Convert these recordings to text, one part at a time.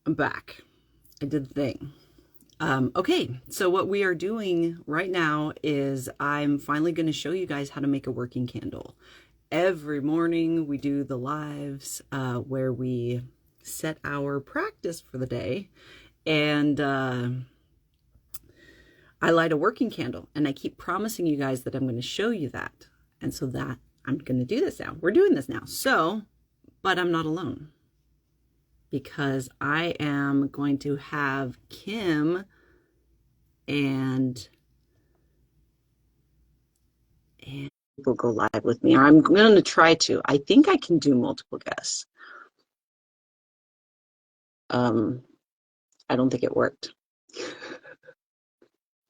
I'm back. I did the thing. Okay, so what we are doing right now is I'm finally going to show you guys how to make a working candle. Every morning we do the lives where we set our practice for the day, and I light a working candle, and I keep promising you guys that I'm going to show you that. And so that I'm going to do this now. We're doing this now. So, but I'm not alone because I am going to have Kim and people go live with me. Or I'm going to try to. I think I can do multiple guests. I don't think it worked.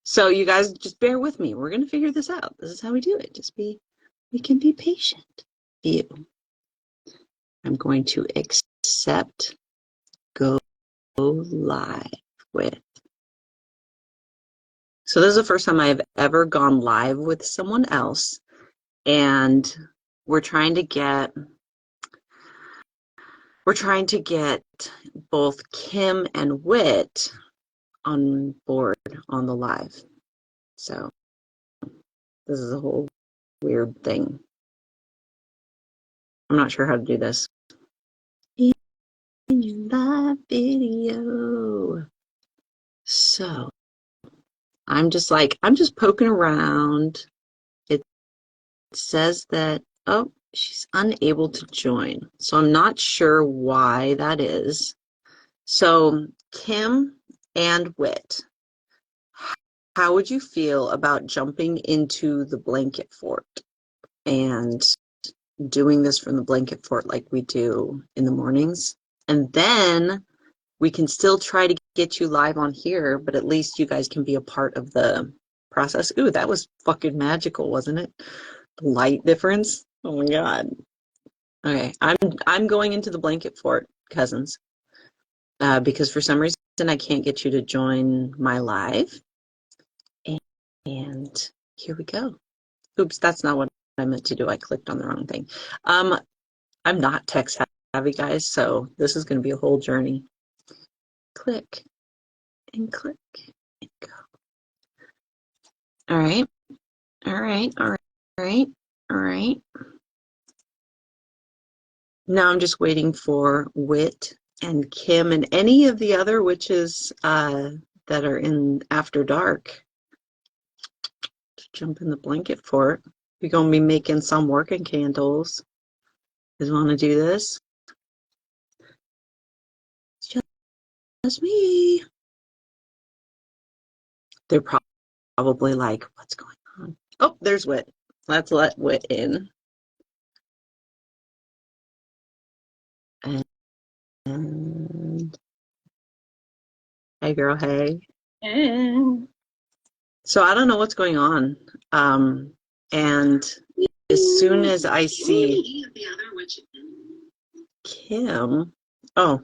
So you guys just bear with me. We're going to figure this out. This is how we do it. We can be patient. You. I'm going to accept go live with. So this is the first time I've ever gone live with someone else, and we're trying to get both Kim and Whit on board on the live. So this is a whole weird thing. I'm not sure how to do this. In your live video. So I'm just poking around. It says that, oh, she's unable to join. So I'm not sure why that is. So Kim and Whit, how would you feel about jumping into the blanket fort and doing this from the blanket fort like we do in the mornings? And then we can still try to get you live on here, but at least you guys can be a part of the process. Ooh, that was fucking magical, wasn't it? The light difference. Oh my God. Okay, I'm going into the blanket fort, cousins, because for some reason I can't get you to join my live. And here we go. Oops, that's not what I meant to do. I clicked on the wrong thing. I'm not tech savvy, guys, so this is going to be a whole journey. Click and click and go. All right. All right. All right. All right. Now I'm just waiting for Whit and Kim and any of the other witches that are in After Dark to jump in the blanket fort. We're going to be making some working candles. You guys want to do this? It's just me. They're probably like, what's going on? Oh, there's Whit. Let's let Whit in. And hey, girl, hey. And So I don't know what's going on. And as soon as I see Kim, oh,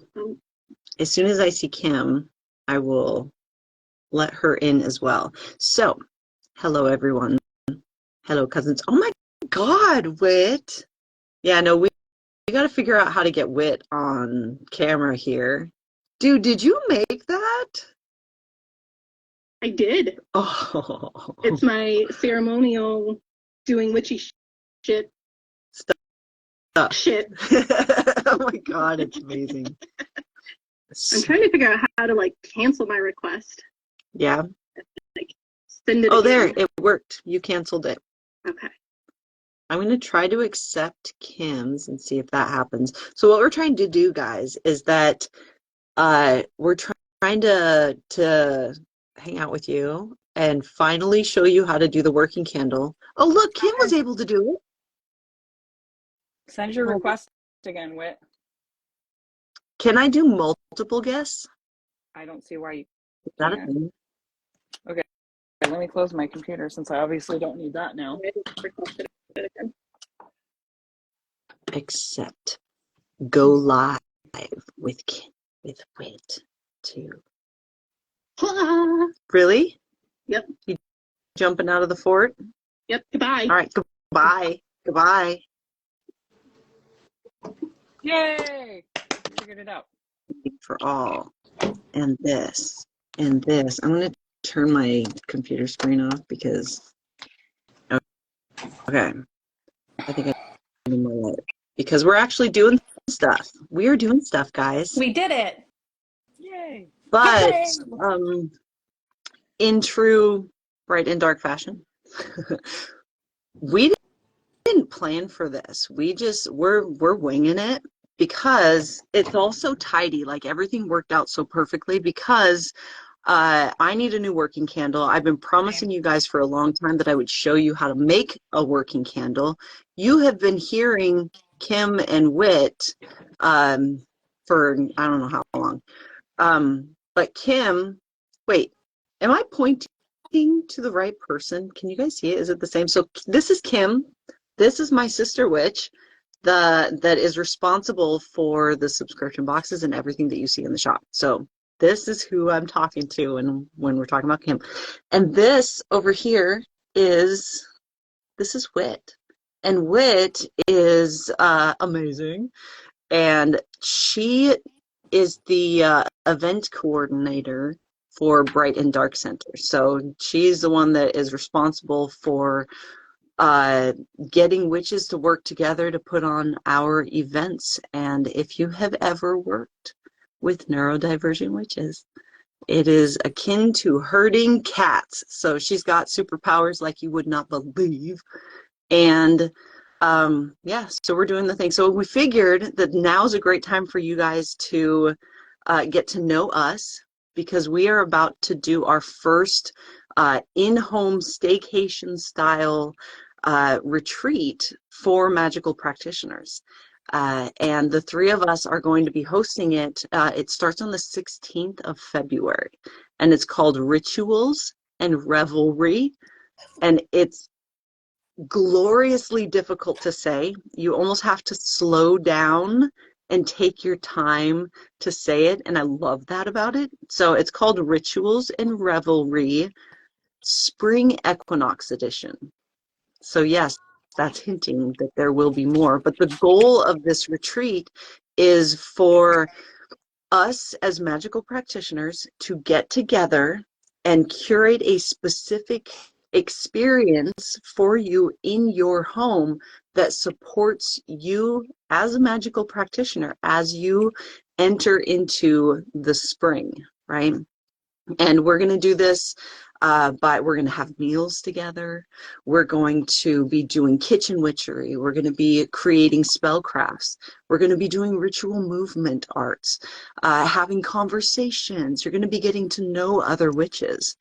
as soon as I see Kim, I will let her in as well. So, hello, everyone. Hello, cousins. Oh my God, Whit. Yeah, no, we got to figure out how to get Whit on camera here. Dude, did you make that? I did. Oh. It's my ceremonial doing witchy shit. Stuff. Shit. Oh my God, it's amazing. I'm trying to figure out how to like cancel my request. Yeah. Like send it. Oh, again. there, it worked. You canceled it. Okay. I'm going to try to accept Kim's and see if that happens. So what we're trying to do, guys, is that we're trying to hang out with you and finally show you how to do the working candle. Oh, look, Kim was able to do it. Send your request again, Whit. Can I do multiple guests? I don't see why you Is that a can't. thing? Okay, let me close my computer since I obviously don't need that now. Accept. Go live with Whit too. Really? Yep. You jumping out of the fort? Yep. Goodbye. All right. Goodbye. Goodbye. Yay! We figured it out. for all, and this, and this. I'm going to turn my computer screen off because, okay, I think I need more light. Because we're actually doing stuff. We are doing stuff, guys. We did it. Yay. But in true bright and dark fashion, we didn't plan for this. We're winging it because it's all so tidy. Like everything worked out so perfectly because I need a new working candle. I've been promising you guys for a long time that I would show you how to make a working candle. You have been hearing Kim and Whit for I don't know how long. But Kim, wait, am I pointing to the right person? Can you guys see it? Is it the same? So this is Kim. This is my sister Witch, that is responsible for the subscription boxes and everything that you see in the shop. So this is who I'm talking to and when we're talking about Kim. And this over here is Whit. And Whit is amazing. And she is the event coordinator for Bright and Dark Center. So she's the one that is responsible for getting witches to work together to put on our events. And if you have ever worked with neurodivergent witches, it is akin to herding cats. So she's got superpowers like you would not believe. And yeah, so we're doing the thing. So we figured that now's a great time for you guys to get to know us because we are about to do our first in-home staycation style retreat for magical practitioners. And the three of us are going to be hosting it. It starts on the 16th of February, and it's called Rituals and Revelry. And it's gloriously difficult to say. You almost have to slow down and take your time to say it, and I love that about it. So it's called Rituals and Revelry Spring Equinox Edition. So yes, that's hinting that there will be more, but the goal of this retreat is for us as magical practitioners to get together and curate a specific experience for you in your home that supports you as a magical practitioner as you enter into the spring, right? And we're going to do this we're going to have meals together. We're going to be doing kitchen witchery. We're going to be creating spellcrafts. We're going to be doing ritual movement arts, having conversations. You're going to be getting to know other witches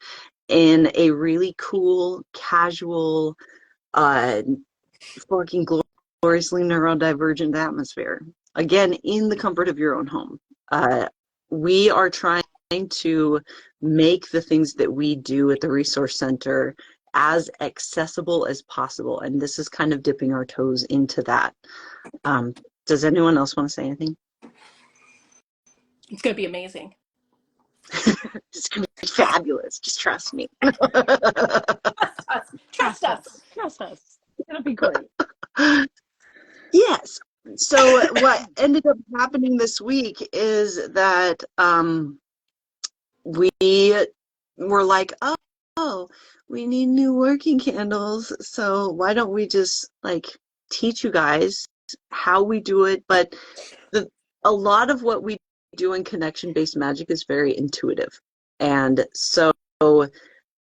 in a really cool, casual, fucking gloriously neurodivergent atmosphere. Again, in the comfort of your own home. We are trying to make the things that we do at the Resource Center as accessible as possible. And this is kind of dipping our toes into that. Does anyone else want to say anything? It's going to be amazing. It's going to be fabulous. Just trust me. Trust us. Trust us. It'll be great. Yes. So what ended up happening this week is that we were like, oh, we need new working candles. So why don't we just like teach you guys how we do it? But a lot of what we do in connection-based magic is very intuitive. And so,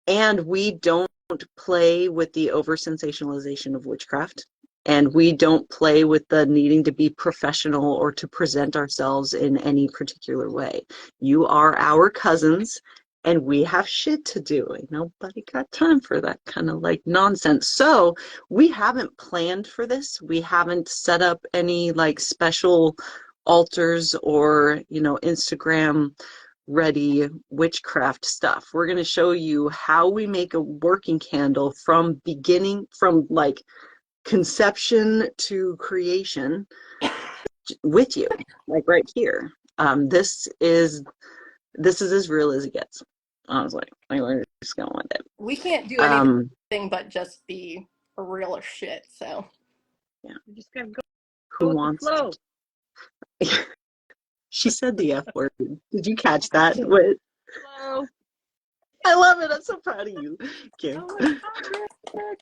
and we don't play with the over-sensationalization of witchcraft. And we don't play with the needing to be professional or to present ourselves in any particular way. You are our cousins, and we have shit to do. And nobody got time for that kind of like nonsense. So we haven't planned for this. We haven't set up any like special altars or, Instagram ready witchcraft stuff. We're going to show you how we make a working candle from like conception to creation with you, like right here. This is as real as it gets, honestly. Like, we're just going with it. We can't do anything but just be real as shit. So yeah, You just gotta go who with wants the flow. She said the F word. Did you catch that? Whit? Hello. I love it. I'm so proud of you. Okay. Oh my God, Rick.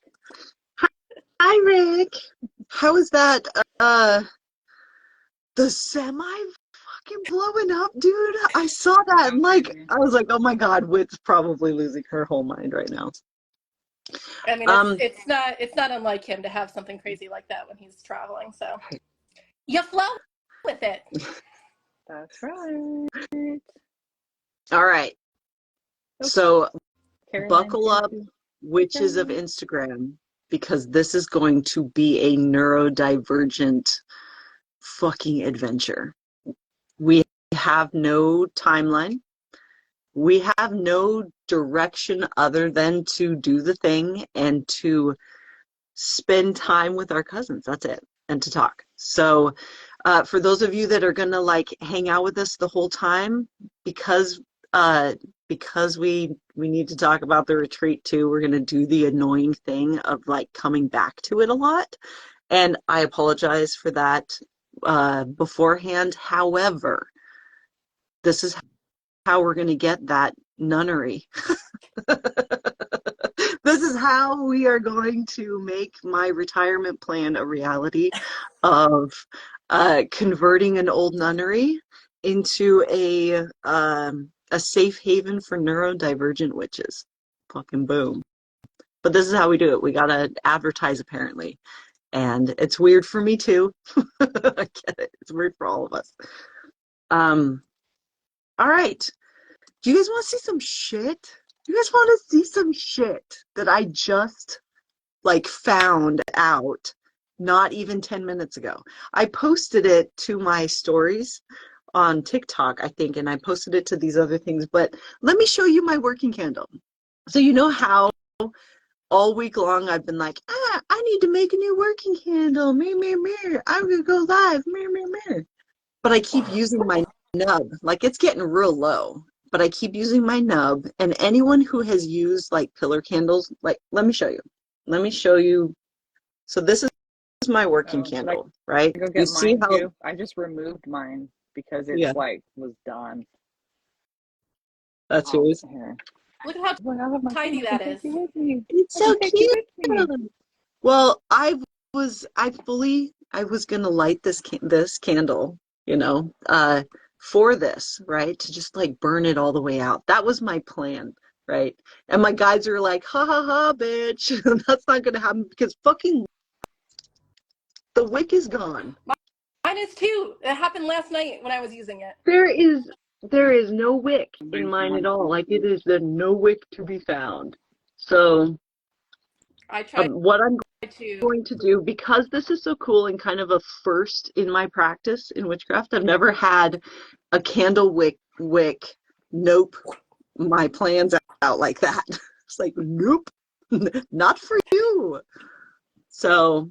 Hi, Rick. How is that? The semi fucking blowing up, dude. I saw that and I was like, oh my God, Whit's probably losing her whole mind right now. I mean, it's not unlike him to have something crazy like that when he's traveling. So you flow with it. That's right. All right. Okay. So Caroline, buckle up, witches of Instagram, because this is going to be a neurodivergent fucking adventure. We have no timeline. We have no direction other than to do the thing and to spend time with our cousins. That's it. And to talk. So for those of you that are going to like hang out with us the whole time, because we need to talk about the retreat too, we're going to do the annoying thing of like coming back to it a lot. And I apologize for that beforehand. However, this is how we're going to get that nunnery. This is how we are going to make my retirement plan a reality of converting an old nunnery into a safe haven for neurodivergent witches. Fucking boom. But this is how we do it. We gotta advertise apparently. And it's weird for me too. I get it. It's weird for all of us. All right. Do you guys want to see some shit? You guys want to see some shit that I just like found out not even 10 minutes ago? I posted it to my stories on TikTok, I think, and I posted it to these other things, but let me show you my working candle. So you know how all week long I've been like, I need to make a new working candle. I'm gonna go live. But I keep using my nub. Like it's getting real low. But I keep using my nub. And anyone who has used like pillar candles, like let me show you. Let me show you. So this is my working candle, right? Go get mine too. I just removed mine because it's like was done. That's yours. Here. Look at how tiny that is. It's so cute. Well, I was gonna light this candle, you know, for this, right? To just like burn it all the way out. That was my plan, right? And my guides are like, ha ha ha, bitch. That's not gonna happen because fucking the wick is gone. Mine is too. It happened last night when I was using it. There is no wick in mine at all. Like it is no wick to be found. So I tried what I'm going to do, because this is so cool and kind of a first in my practice in witchcraft, I've never had a candle wick nope my plans out like that. It's like, nope, not for you. So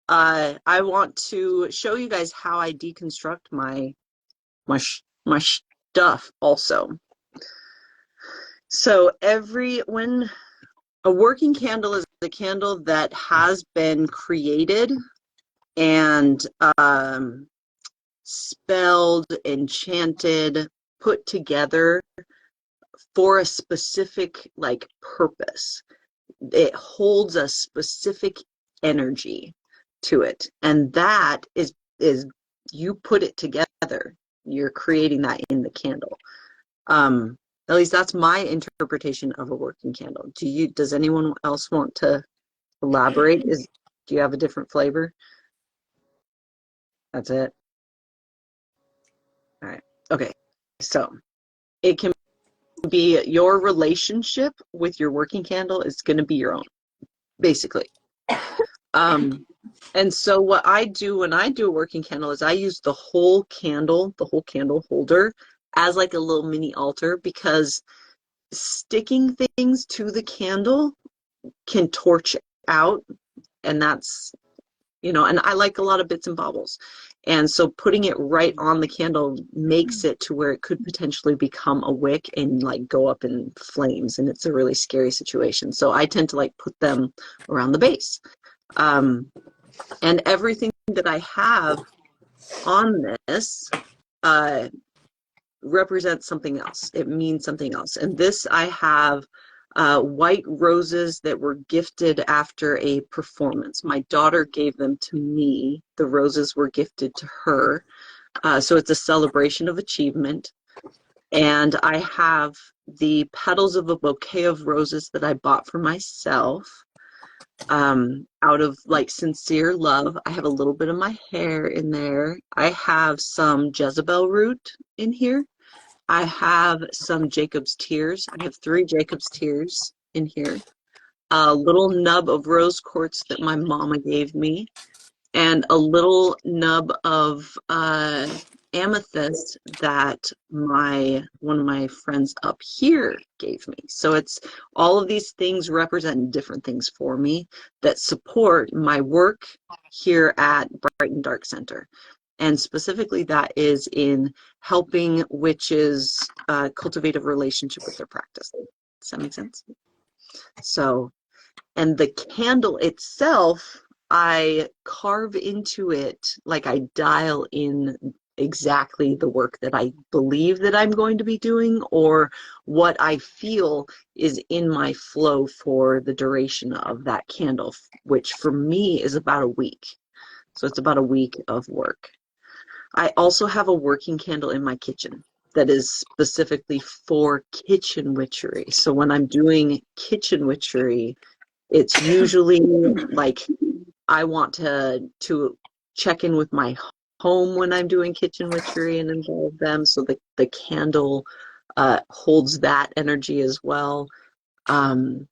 I want to show you guys how I deconstruct my stuff also. So when a working candle is a candle that has been created and spelled, enchanted, put together for a specific like purpose. It holds a specific energy to it, and that is you put it together. You're creating that in the candle. At least that's my interpretation of a working candle. Does anyone else want to elaborate? Do you have a different flavor? That's it. All right. Okay. So it can be your relationship with your working candle is going to be your own, basically. And so what I do when I do a working candle is I use the whole candle holder as like a little mini altar, because sticking things to the candle can torch out, and that's, and I like a lot of bits and bobbles. And so putting it right on the candle makes it to where it could potentially become a wick and like go up in flames, and it's a really scary situation. So I tend to like put them around the base. And everything that I have on this represents something else. It means something else. And this, I have white roses that were gifted after a performance. My daughter gave them to me. The roses were gifted to her. So it's a celebration of achievement. And I have the petals of a bouquet of roses that I bought for myself out of like sincere love. I have a little bit of my hair in there. I have some Jezebel root in here. I have some Jacob's tears. I have 3 Jacob's tears in here. A little nub of rose quartz that my mama gave me, and a little nub of amethyst that one of my friends up here gave me. So it's all of these things represent different things for me that support my work here at Bright and Dark Center. And specifically that is in helping witches cultivate a relationship with their practice. Does that make sense? So, and the candle itself, I carve into it, like I dial in exactly the work that I believe that I'm going to be doing, or what I feel is in my flow for the duration of that candle, which for me is about a week. So it's about a week of work. I also have a working candle in my kitchen that is specifically for kitchen witchery. So when I'm doing kitchen witchery, it's usually like I want to check in with my home when I'm doing kitchen witchery and involve them. So the candle holds that energy as well. And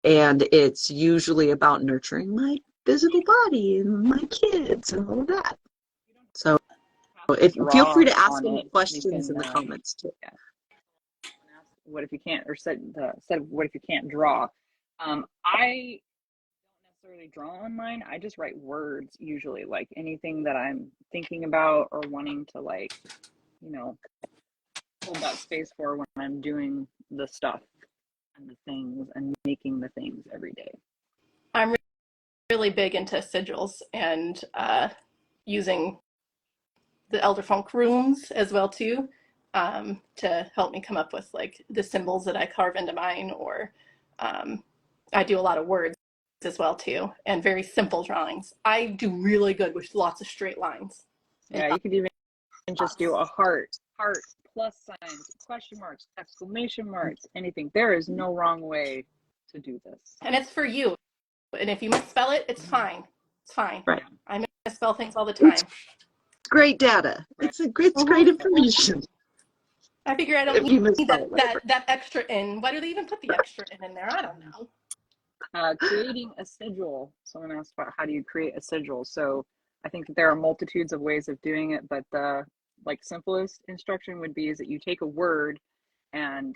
it's usually about nurturing my physical body and my kids and all of that. So feel free to ask any questions in the comments too. Yeah. What if you can't, or said what if you can't draw? I don't necessarily draw on mine. I just write words usually, like anything that I'm thinking about or wanting to, like, you know, hold that space for when I'm doing the stuff and the things and making the things every day. I'm really big into sigils and using the Elderfunk runes as well too, to help me come up with like the symbols that I carve into mine, or I do a lot of words as well too, and very simple drawings. I do really good with lots of straight lines. Yeah, you could even just do a heart, plus signs, question marks, exclamation marks, anything. There is no wrong way to do this. And it's for you. And if you misspell it, it's fine. It's fine. Right. I misspell things all the time. It's great data. Right. It's great information. I figure I don't need that extra in. Why do they even put the extra in there? I don't know. Creating a sigil. Someone asked about how do you create a sigil. So I think that there are multitudes of ways of doing it, but the simplest instruction would be is that you take a word and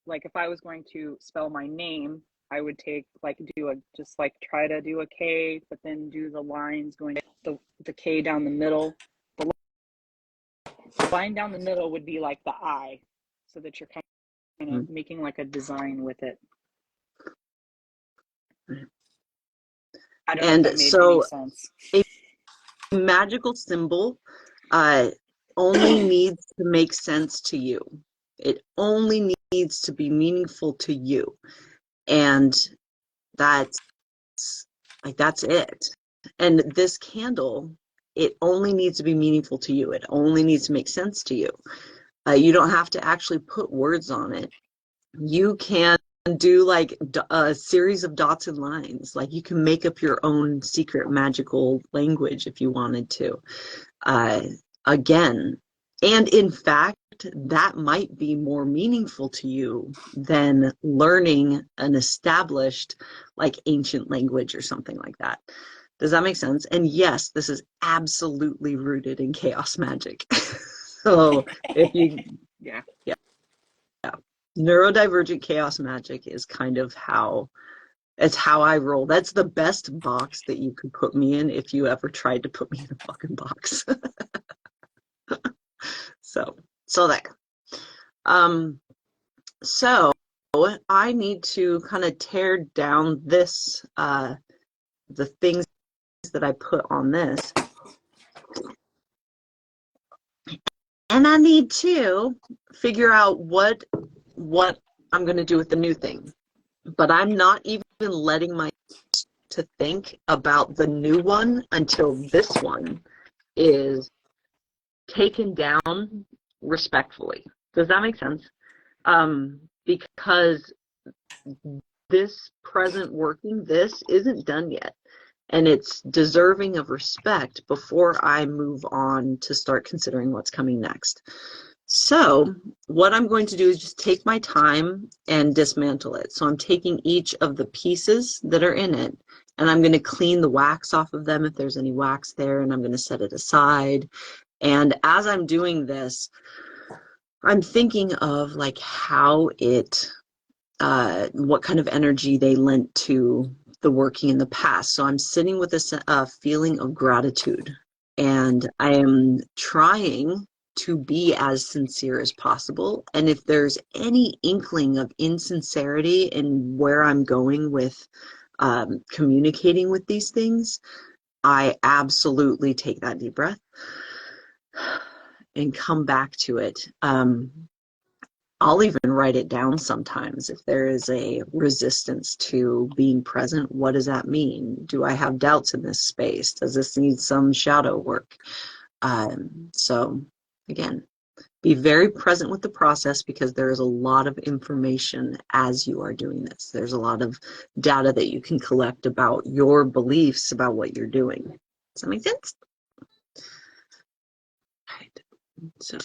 like if I was going to spell my name, I would take try to do a K, but then do the lines going the K down the middle. The line down the middle would be like the I, so that you're kind of making like a design with it. I don't know if that made any sense. A magical symbol only needs to make sense to you. It only needs to be meaningful to you. And that's it. And this candle, it only needs to be meaningful to you. It only needs to make sense to you. You don't have to actually put words on it. You can do like a series of dots and lines. Like you can make up your own secret magical language if you wanted to. Again, and in fact, that might be more meaningful to you than learning an established like ancient language or something like that. Does that make sense? And yes, this is absolutely rooted in chaos magic. So if you yeah neurodivergent chaos magic is kind of how I roll. That's the best box that you could put me in if you ever tried to put me in a fucking box. So there. So I need to kind of tear down this, the things that I put on this. And I need to figure out what I'm going to do with the new thing. But I'm not even letting my to think about the new one until this one is taken down respectfully. Does that make sense? Because this present working, this isn't done yet. And it's deserving of respect before I move on to start considering what's coming next. So what I'm going to do is just take my time and dismantle it. So I'm taking each of the pieces that are in it, and I'm going to clean the wax off of them if there's any wax there, and I'm going to set it aside. And as I'm doing this, I'm thinking of like how it, what kind of energy they lent to the working in the past. So I'm sitting with a feeling of gratitude, and I am trying to be as sincere as possible. And if there's any inkling of insincerity in where I'm going with communicating with these things, I absolutely take that deep breath and come back to it. I'll even write it down sometimes if there is a resistance to being present. What does that mean? Do I have doubts in this space? Does this need some shadow work? So again, be very present with the process, because there is a lot of information as you are doing this. There's a lot of data that you can collect about your beliefs about what you're doing. Does that make sense? All right. So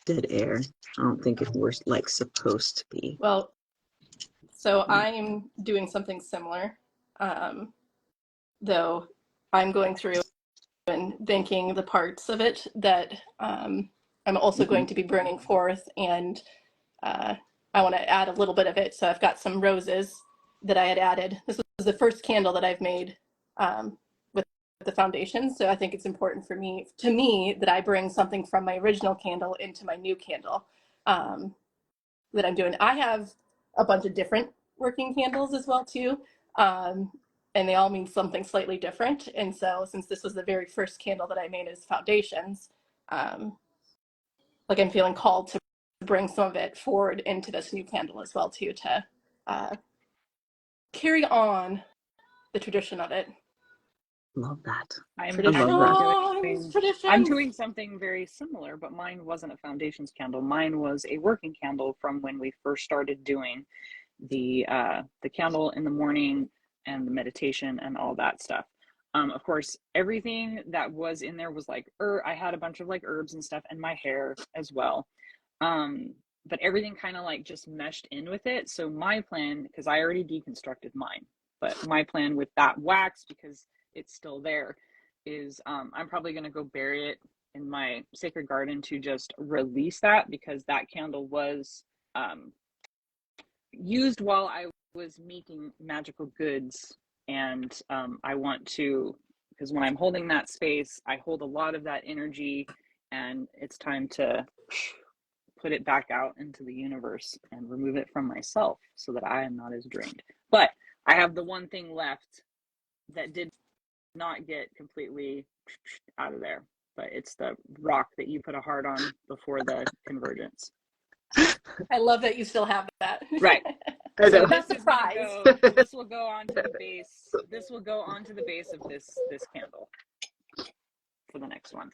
dead air. I don't think if we're like supposed to be. Well, so I'm doing something similar, though I'm going through and thinking the parts of it that I'm also going to be bringing forth, and I want to add a little bit of it. So I've got some roses that I had added. This was the first candle that I've made with the foundation. So I think it's important for me, that I bring something from my original candle into my new candle that I'm doing. I have a bunch of different working candles as well too. And they all mean something slightly different. And so since this was the very first candle that I made as foundations, like I'm feeling called to bring some of it forward into this new candle as well too, to carry on the tradition of it. Love that. I'm doing something very similar, but mine wasn't a foundations candle. Mine was a working candle from when we first started doing the candle in the morning and the meditation and all that stuff. Of course, everything that was in there was like, I had a bunch of like herbs and stuff, and my hair as well. But everything kind of like just meshed in with it. So my plan, because I already deconstructed mine, but my plan with that wax, because it's still there, is I'm probably going to go bury it in my sacred garden to just release that, because that candle was used while I was making magical goods. And I want to, because when I'm holding that space, I hold a lot of that energy, and it's time to put it back out into the universe and remove it from myself so that I am not as drained. But I have the one thing left that did not get completely out of there, but it's the rock that you put a heart on before the convergence. I love that you still have that. Right. So that's a surprise. This will go onto the base. This will go onto the base of this candle for the next one.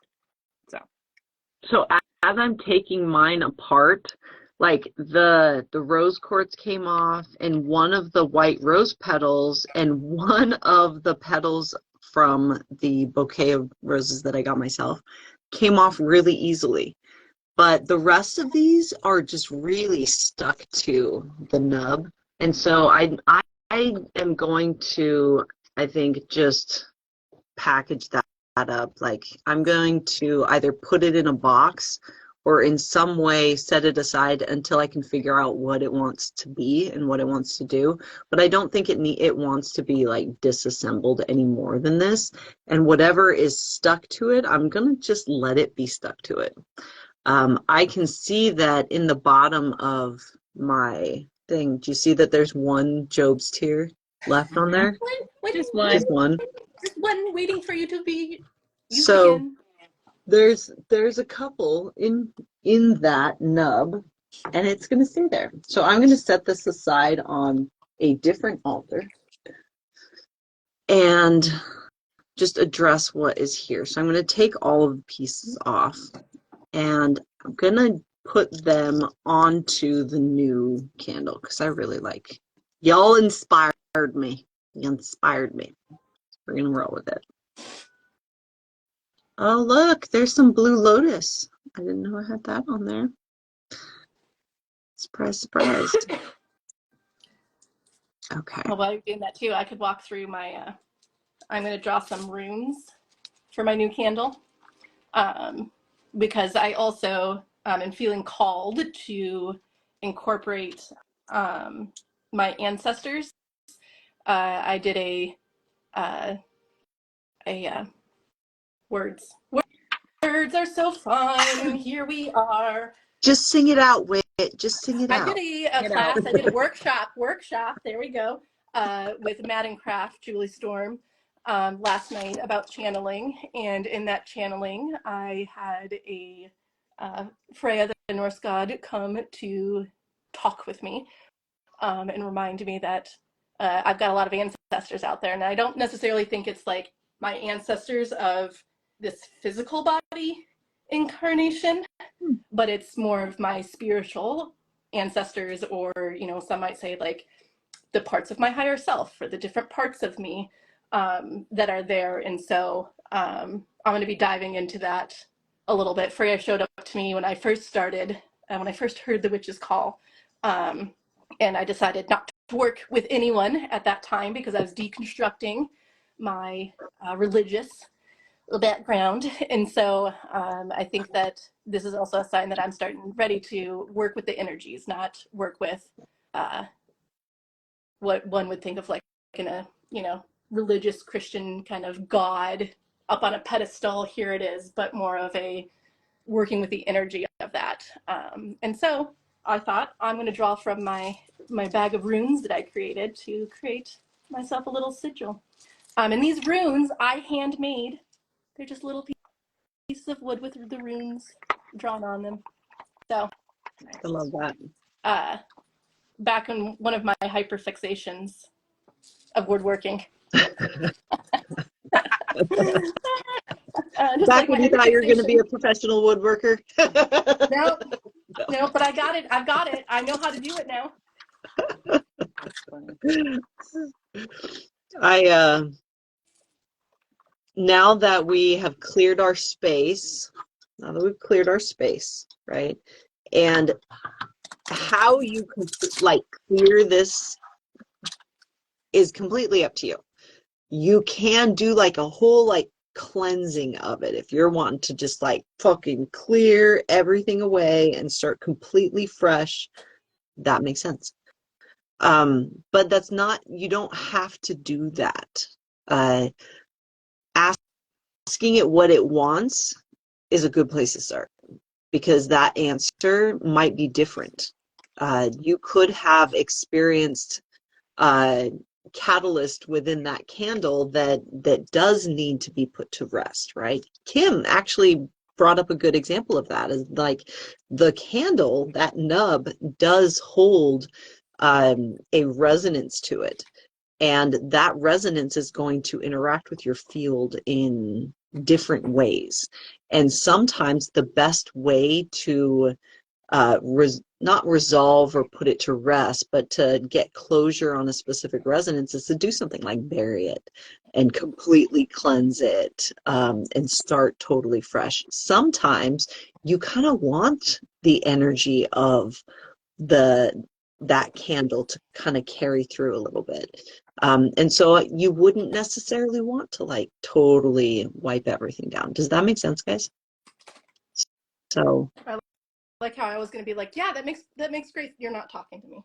So as I'm taking mine apart, like the rose quartz came off, and one of the white rose petals and one of the petals from the bouquet of roses that I got myself came off really easily. But the rest of these are just really stuck to the nub. And so I am going to, I think, just package that up. Like, I'm going to either put it in a box or in some way set it aside until I can figure out what it wants to be and what it wants to do. But I don't think it wants to be like disassembled any more than this. And whatever is stuck to it, I'm going to just let it be stuck to it. I can see that in the bottom of my thing. Do you see that there's one Job's tear left on there? Just one. Just one. Just one waiting for you to be used So again. there's a couple in that nub, and it's going to stay there. So I'm going to set this aside on a different altar and just address what is here. So I'm going to take all of the pieces off, and I'm going to put them onto the new candle because I really like. Y'all inspired me. You inspired me. We're going to roll with it. Oh, look, there's some blue lotus. I didn't know I had that on there. Surprise, surprise. Okay. Well, while you're doing that too, I could walk through my, I'm going to draw some runes for my new candle. Because I also am feeling called to incorporate my ancestors. I did a words. Words are so fun. Here we are. Just sing it out, Whit. Just sing it out. I did a class. I did a workshop. There we go. With Madden Craft, Julie Storm, last night about channeling, and in that channeling, I had a Freya, the Norse god, come to talk with me and remind me that I've got a lot of ancestors out there, and I don't necessarily think it's like my ancestors of this physical body incarnation, but it's more of my spiritual ancestors, or some might say like the parts of my higher self, or the different parts of me that are there. And so I'm going to be diving into that a little bit. Freya showed up to me when I first started, when I first heard the witch's call, and I decided not to work with anyone at that time because I was deconstructing my religious background. And so I think that this is also a sign that I'm starting ready to work with the energies, not work with what one would think of like in a religious Christian kind of God up on a pedestal, here it is, but more of a working with the energy of that. And so I thought I'm going to draw from my bag of runes that I created to create myself a little sigil. And these runes I handmade. They're just little pieces of wood with the runes drawn on them. So I love that. Back in one of my hyperfixations of woodworking. Back like when you thought you were going to be a professional woodworker. No, but I got it. I've got it. I know how to do it now. Now that we have cleared our space, right? And how you clear this is completely up to you. You can do like a whole cleansing of it if you're wanting to just fucking clear everything away and start completely fresh. That makes sense. But that's not, you don't have to do that. Asking it what it wants is a good place to start, because that answer might be different. You could have experienced catalyst within that candle that does need to be put to rest, right? Kim actually brought up a good example of that, is the candle, that nub does hold a resonance to it, and that resonance is going to interact with your field in different ways. And sometimes the best way to not resolve or put it to rest, but to get closure on a specific resonance is to do something like bury it and completely cleanse it, and start totally fresh. Sometimes you kind of want the energy of that candle to kind of carry through a little bit. And so you wouldn't necessarily want to totally wipe everything down. Does that make sense, guys? So I like how I was going to be like, yeah, that makes great. You're not talking to me.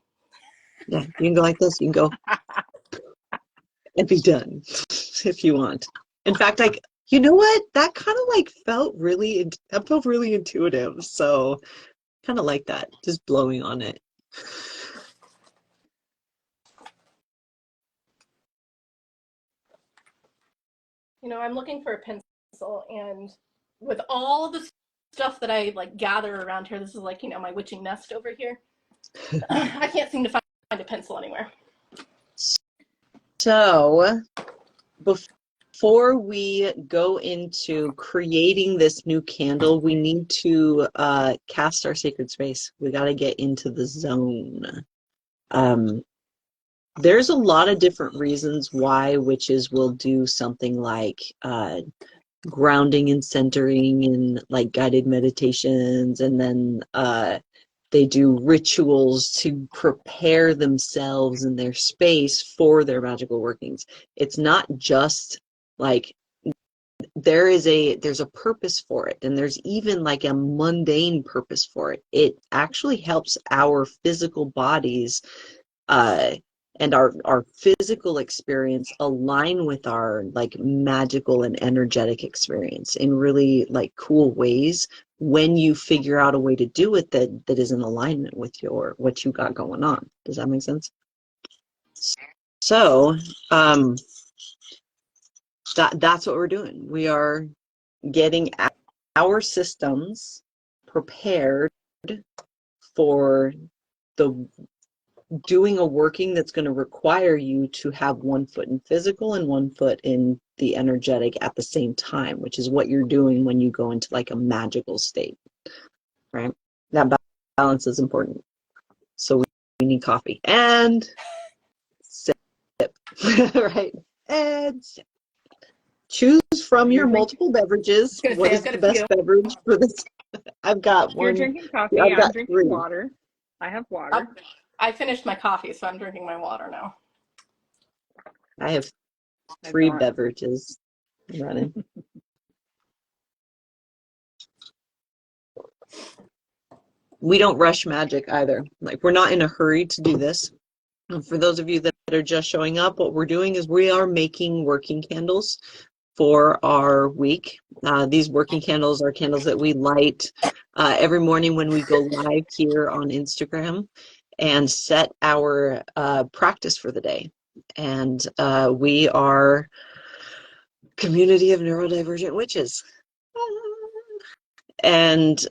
Yeah, you can go like this. You can go and be done if you want. In fact, you know what? That kind of felt really intuitive. So kind of like that, just blowing on it. You know, I'm looking for a pencil, and with all the stuff that I like gather around here, this is like, you know, my witching nest over here. I can't seem to find a pencil anywhere. So before we go into creating this new candle, we need to cast our sacred space. We got to get into the zone. There's a lot of different reasons why witches will do something like grounding and centering and like guided meditations, and then they do rituals to prepare themselves and their space for their magical workings. It's not just like there's a purpose for it, and there's even like a mundane purpose for it. It actually helps our physical bodies and our physical experience align with our like magical and energetic experience in really like cool ways when you figure out a way to do it that is in alignment with your what you got going on. Does that make sense? So that's what we're doing. We are getting our systems prepared for the doing a working that's going to require you to have one foot in physical and one foot in the energetic at the same time, which is what you're doing when you go into like a magical state, right? That balance is important. So we need coffee and sip, right? And sip. Choose from your multiple beverages. What is the best beverage for this? I've got one. You're drinking coffee. I've got I'm drinking water. I have water. I finished my coffee, so I'm drinking my water now. I have 3 beverages running. We don't rush magic either. Like, we're not in a hurry to do this. And for those of you that are just showing up, what we're doing is we are making working candles for our week. These working candles are candles that we light every morning when we go live here on Instagram and set our practice for the day. And we are community of neurodivergent witches. And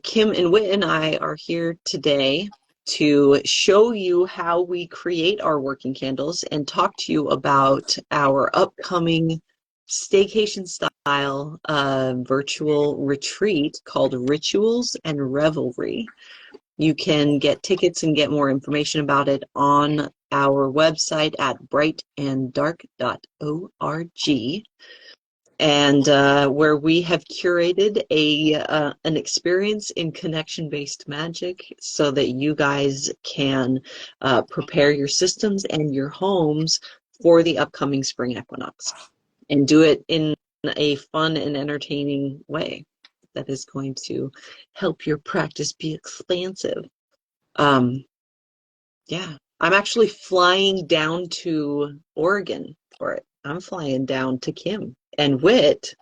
Kim and Whit and I are here today to show you how we create our working candles and talk to you about our upcoming staycation style virtual retreat called Rituals and Revelry. You can get tickets and get more information about it on our website at brightanddark.org, and where we have curated an experience in connection-based magic so that you guys can prepare your systems and your homes for the upcoming spring equinox and do it in a fun and entertaining way that is going to help your practice be expansive. Yeah, I'm actually flying down to Oregon for it. I'm flying down to Kim, and Whit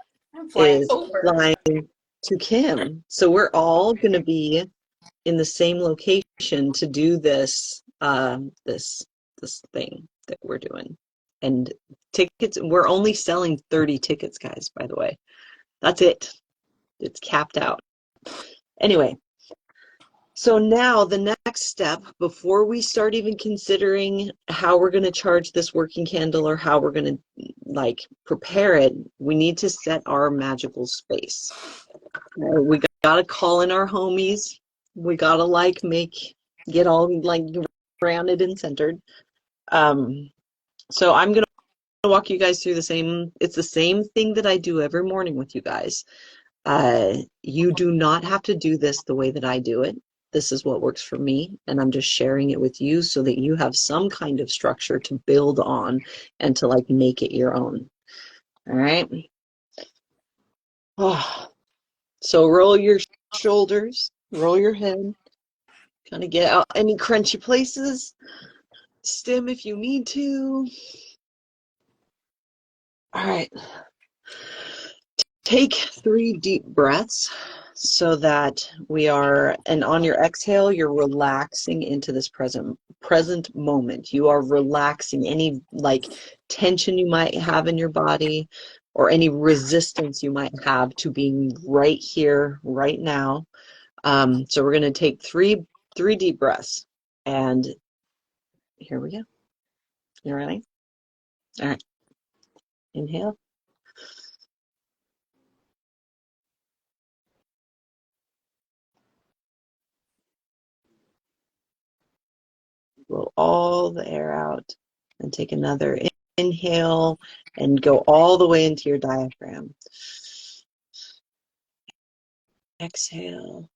is flying to Kim. So we're all going to be in the same location to do this this thing that we're doing. And tickets, we're only selling 30 tickets, guys, by the way. That's it. It's capped out. Anyway, so now the next step, before we start even considering how we're going to charge this working candle or how we're going to like prepare it, we need to set our magical space. We got to call in our homies. We got to like get all like grounded and centered. So I'm going to walk you guys through it's the same thing that I do every morning with you guys. You do not have to do this the way that I do it. This is what works for me, and I'm just sharing it with you so that you have some kind of structure to build on and to like make it your own. All right. Oh. So roll your shoulders, roll your head, kind of get out any crunchy places, stim if you need to. All right. Take 3 deep breaths so that we are, and on your exhale, you're relaxing into this present moment. You are relaxing any like tension you might have in your body or any resistance you might have to being right here, right now. So we're going to take three deep breaths, and here we go. You ready? All right. Inhale. Blow all the air out, and take another inhale and go all the way into your diaphragm. Exhale.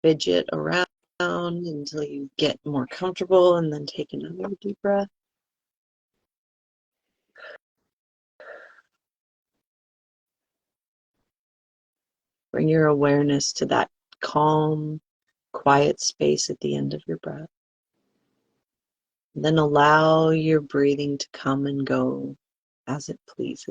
Fidget around until you get more comfortable, and then take another deep breath. Bring your awareness to that calm, quiet space at the end of your breath. And then allow your breathing to come and go as it pleases.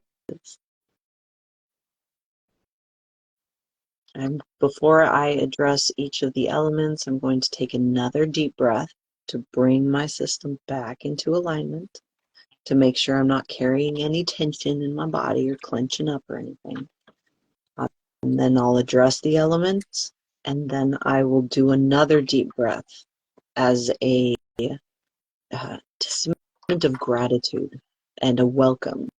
And before I address each of the elements, I'm going to take another deep breath to bring my system back into alignment, to make sure I'm not carrying any tension in my body or clenching up or anything. And then I'll address the elements, and then I will do another deep breath as a testament of gratitude and a welcome.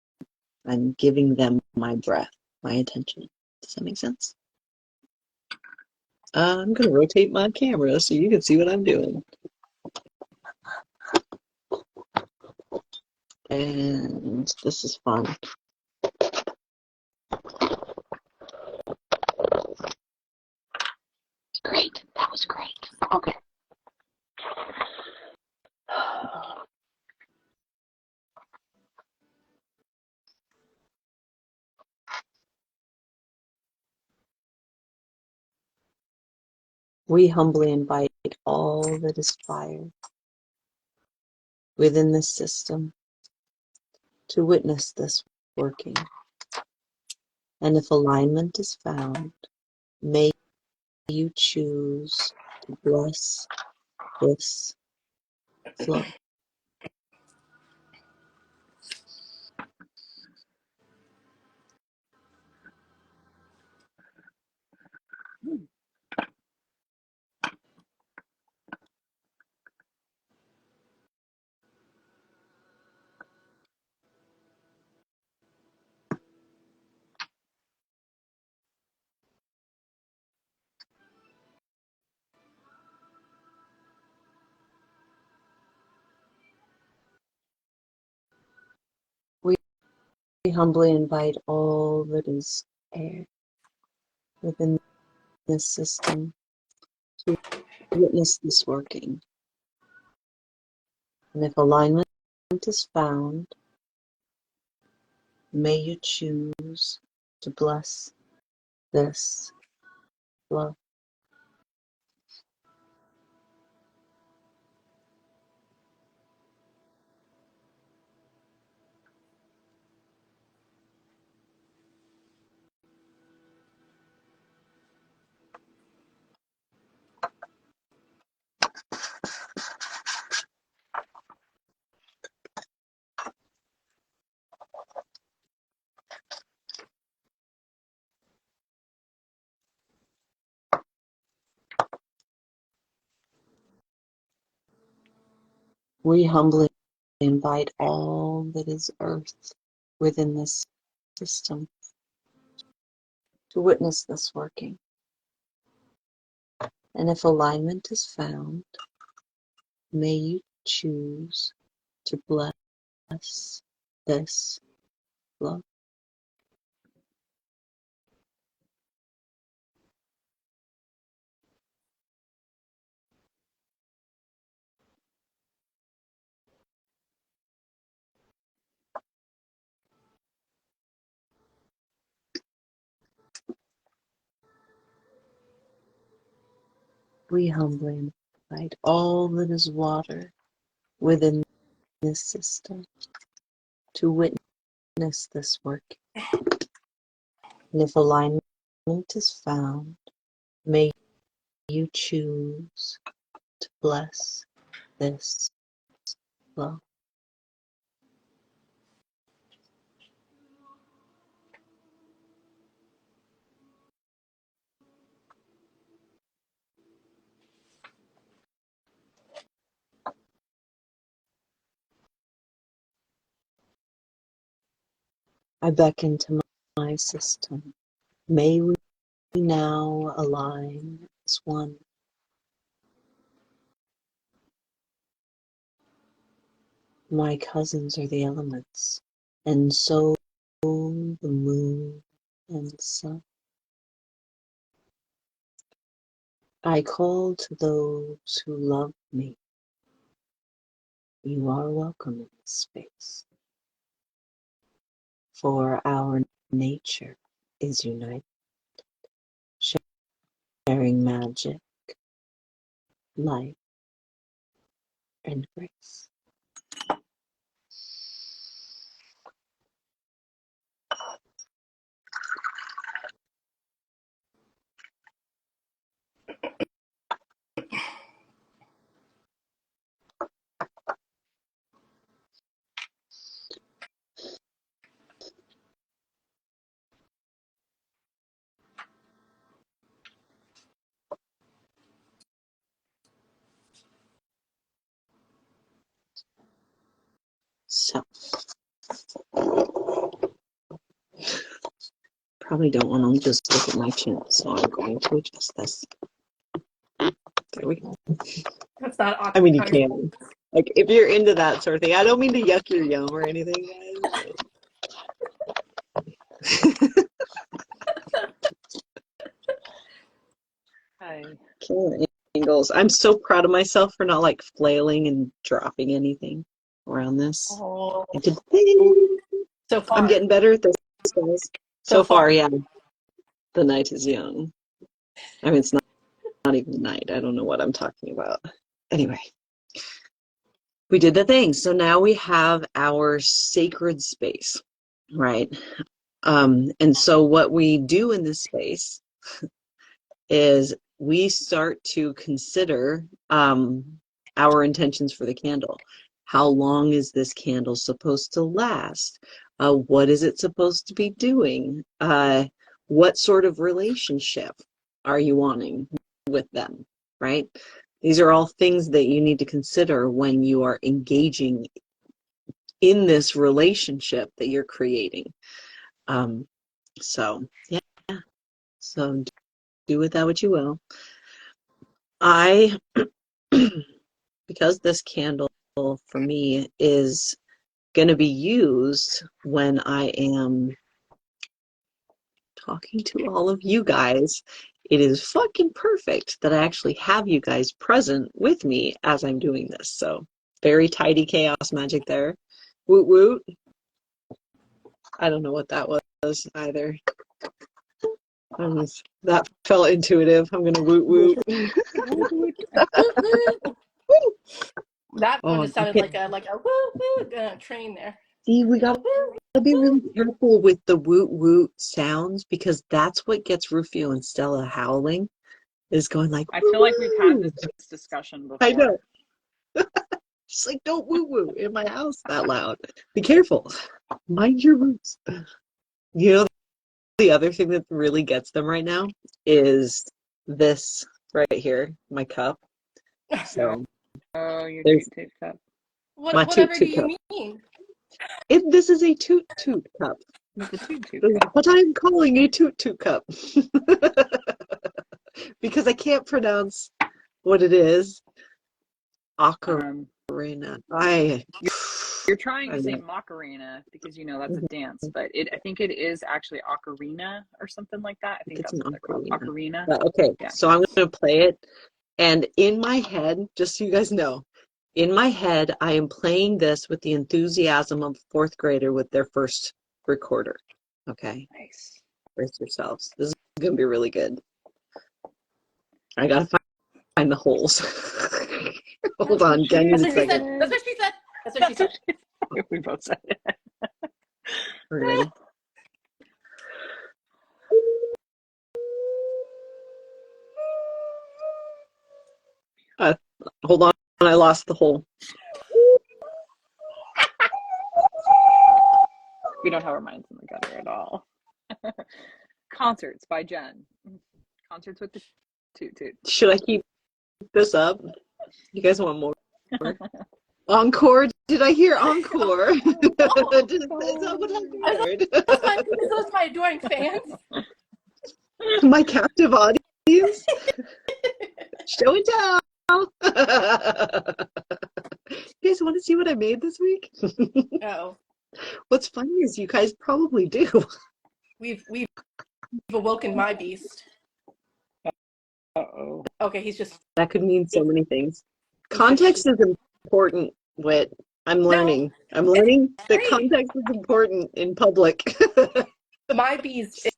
I'm giving them my breath, my attention. Does that make sense? I'm going to rotate my camera so you can see what I'm doing. And this is fun. Great. That was great. Okay. We humbly invite all that is fire within this system to witness this working. And if alignment is found, may you choose to bless this flow. We humbly invite all that is air within this system to witness this working. And if alignment is found, may you choose to bless this flow. We humbly invite all that is earth within this system to witness this working. And if alignment is found, may you choose to bless this flow. We humbly invite all that is water within this system to witness this work. And if alignment is found, may you choose to bless this flow. I beckon to my system. May we now align as one. My cousins are the elements, and so the moon and sun. I call to those who love me. You are welcome in this space, for our nature is united, sharing magic, light, and grace. So, probably don't want to just look at my chin, so I'm going to adjust this. There we go. That's not awkward. I mean, you can. Like, if you're into that sort of thing. I don't mean to yuck your yum or anything, guys. Hi. Killing angles. I'm so proud of myself for not like flailing and dropping anything around this. Oh, I did thing. so far. I'm getting better at this, guys. So far, yeah. The night is young. I mean, it's not even night. I don't know what I'm talking about. Anyway, we did the thing. So now we have our sacred space, right? And so what we do in this space is we start to consider our intentions for the candle. How long is this candle supposed to last? What is it supposed to be doing? What sort of relationship are you wanting with them, right? These are all things that you need to consider when you are engaging in this relationship that you're creating. So, yeah. So do with that what you will. I, because this candle for me is going to be used when I am talking to all of you guys, it is fucking perfect that I actually have you guys present with me as I'm doing this. So very tidy chaos magic there. Woot woot. I don't know what that was either. That felt intuitive. I'm going to woot woot. That one just sounded like a woo woo train there. See, we got to be really careful with the woot woot sounds because that's what gets Rufio and Stella howling, is going like, I feel like we've had this discussion before. I know. She's like, don't woo woo in my house that loud. Be careful. Mind your roots. You know, the other thing that really gets them right now is this right here, my cup. So oh, your there's toot cup. Whatever do you cup. mean? This is a toot cup. It's a toot cup. What I'm calling a toot cup. Because I can't pronounce what it is. Ocarina. You're trying to say Macarena because you know that's a dance, but I think it is actually ocarina or something like that. I think It's that's an what they're called. Ocarina. But, okay, yeah. So I'm going to play it. And in my head, just so you guys know, in my head, I am playing this with the enthusiasm of a fourth grader with their first recorder. Okay? Nice. Brace yourselves. This is going to be really good. I got to find the holes. Hold on, give me a second. That's what she said. That's what she said. We both said it. We're ready. Hold I lost the hole. We don't have our minds in the gutter at all. Concerts by Jen. Concerts with the toot toot. Should I keep this up? You guys want more? Encore? Did I hear encore? Is that what I heard? Those are my adoring fans. My captive audience? Show and tell. You guys want to see what I made this week? Oh. What's funny is you guys probably do. We've awoken my beast. Uh-oh. Okay, he's just... That could mean so many things. Context is important, Whit. I'm learning. No, I'm learning that great. context is important in public. My beast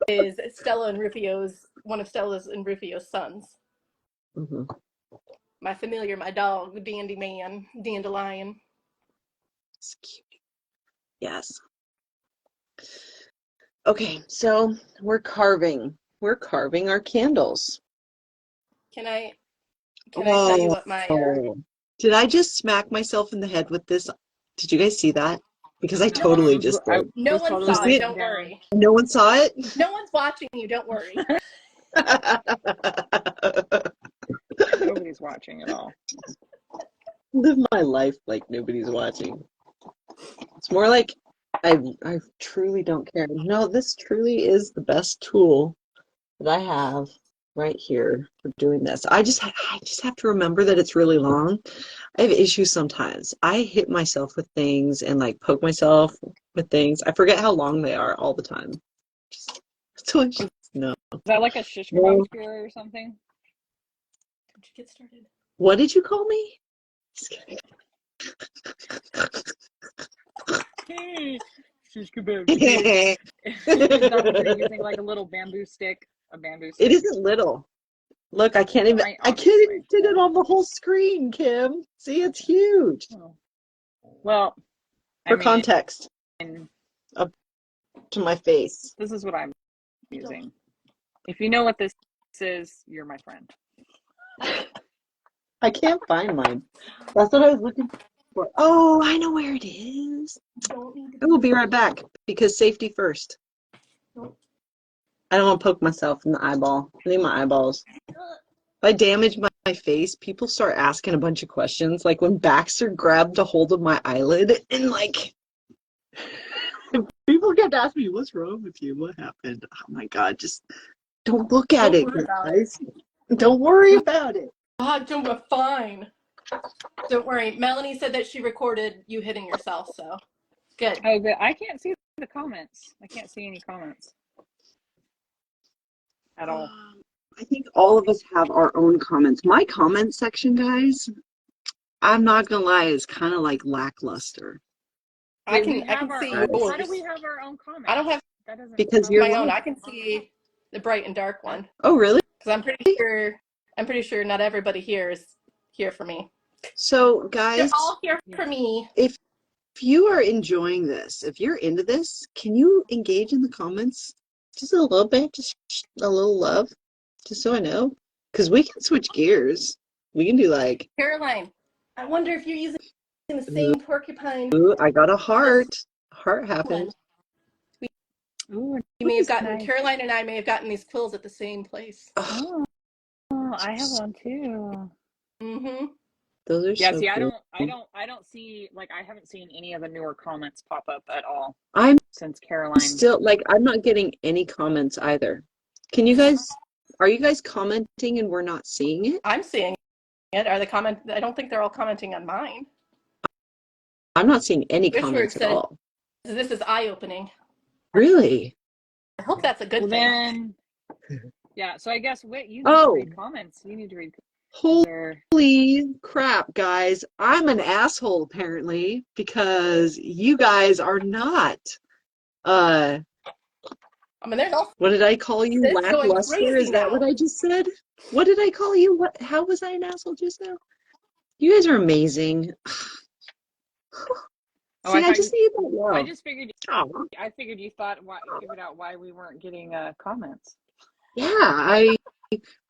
is Stella and Rufio's, one of Stella's and Rufio's sons. Mm-hmm. My familiar, my dog, Dandy Man, Dandelion. It's cute. Yes. Okay, so we're carving. We're carving our candles. Can I tell you what my... Did I just smack myself in the head with this? Did you guys see that? Because I totally just did. No one saw it, don't worry. No one saw it? No one's watching you, don't worry. Nobody's watching at all. Live my life like nobody's watching. It's more like I truly don't care. No, this truly is the best tool that I have right here for doing this. I just have to remember that it's really long. I have issues sometimes. I hit myself with things and like poke myself with things. I forget how long they are all the time. So I just know. Is that like a shish kebab skewer or something? Don't you get started. What did you call me? Shish kebab. Is that what you're using, like a little bamboo stick? A bamboo stick? It isn't little. Look, I can't even fit it on the whole screen, Kim. See, it's huge. Oh. Well, for context, up to my face. This is what I'm using. If you know what this is, you're my friend. I can't find mine. That's what I was looking for. Oh, I know where it is. I will be right back because safety first. I don't want to poke myself in the eyeball. I need my eyeballs. If I damage my face, people start asking a bunch of questions. Like when Baxter grabbed a hold of my eyelid and like people kept asking me, "What's wrong with you? What happened?" Oh my God, just don't look at it, guys. Don't worry about it. God, we're fine. Don't worry. Melanie said that she recorded you hitting yourself, so good. Oh, but I can't see the comments. I can't see any comments at all. I think all of us have our own comments. My comment section, guys, I'm not gonna lie, is kind of like lackluster. I can see yours. How do we have our own comments? I don't have because you're my own. I can see the bright and dark one. Oh, really? Because I'm pretty sure not everybody here is here for me. So, guys, they're all here for me. If you are enjoying this, if you're into this, can you engage in the comments just a little bit, just a little love, just so I know? Because we can switch gears. We can do like Caroline. I wonder if you're using the same porcupine. Ooh, I got a heart. Heart happened. Ooh, you may have gotten Caroline and I may have gotten these quills at the same place. Oh, I have one too. Mm-hmm. Those are so see, cool. I don't see, like, I haven't seen any of the newer comments pop up at all. Since Caroline still like I'm not getting any comments either. Are you guys commenting and we're not seeing it? I'm seeing it. Are they I don't think they're all commenting on mine. I'm not seeing any comments at all. This is eye-opening. Really? I hope that's a good thing. Yeah, so I guess Whit, you need to read comments. You need to read. Holy crap, guys. I'm an asshole apparently because you guys are not. I mean, there's also what did I call you? Lackluster? Is that what I just said? What did I call you? How was I an asshole just now? You guys are amazing. See, I just need that love. I just figured. I figured you figured out why we weren't getting comments. Yeah,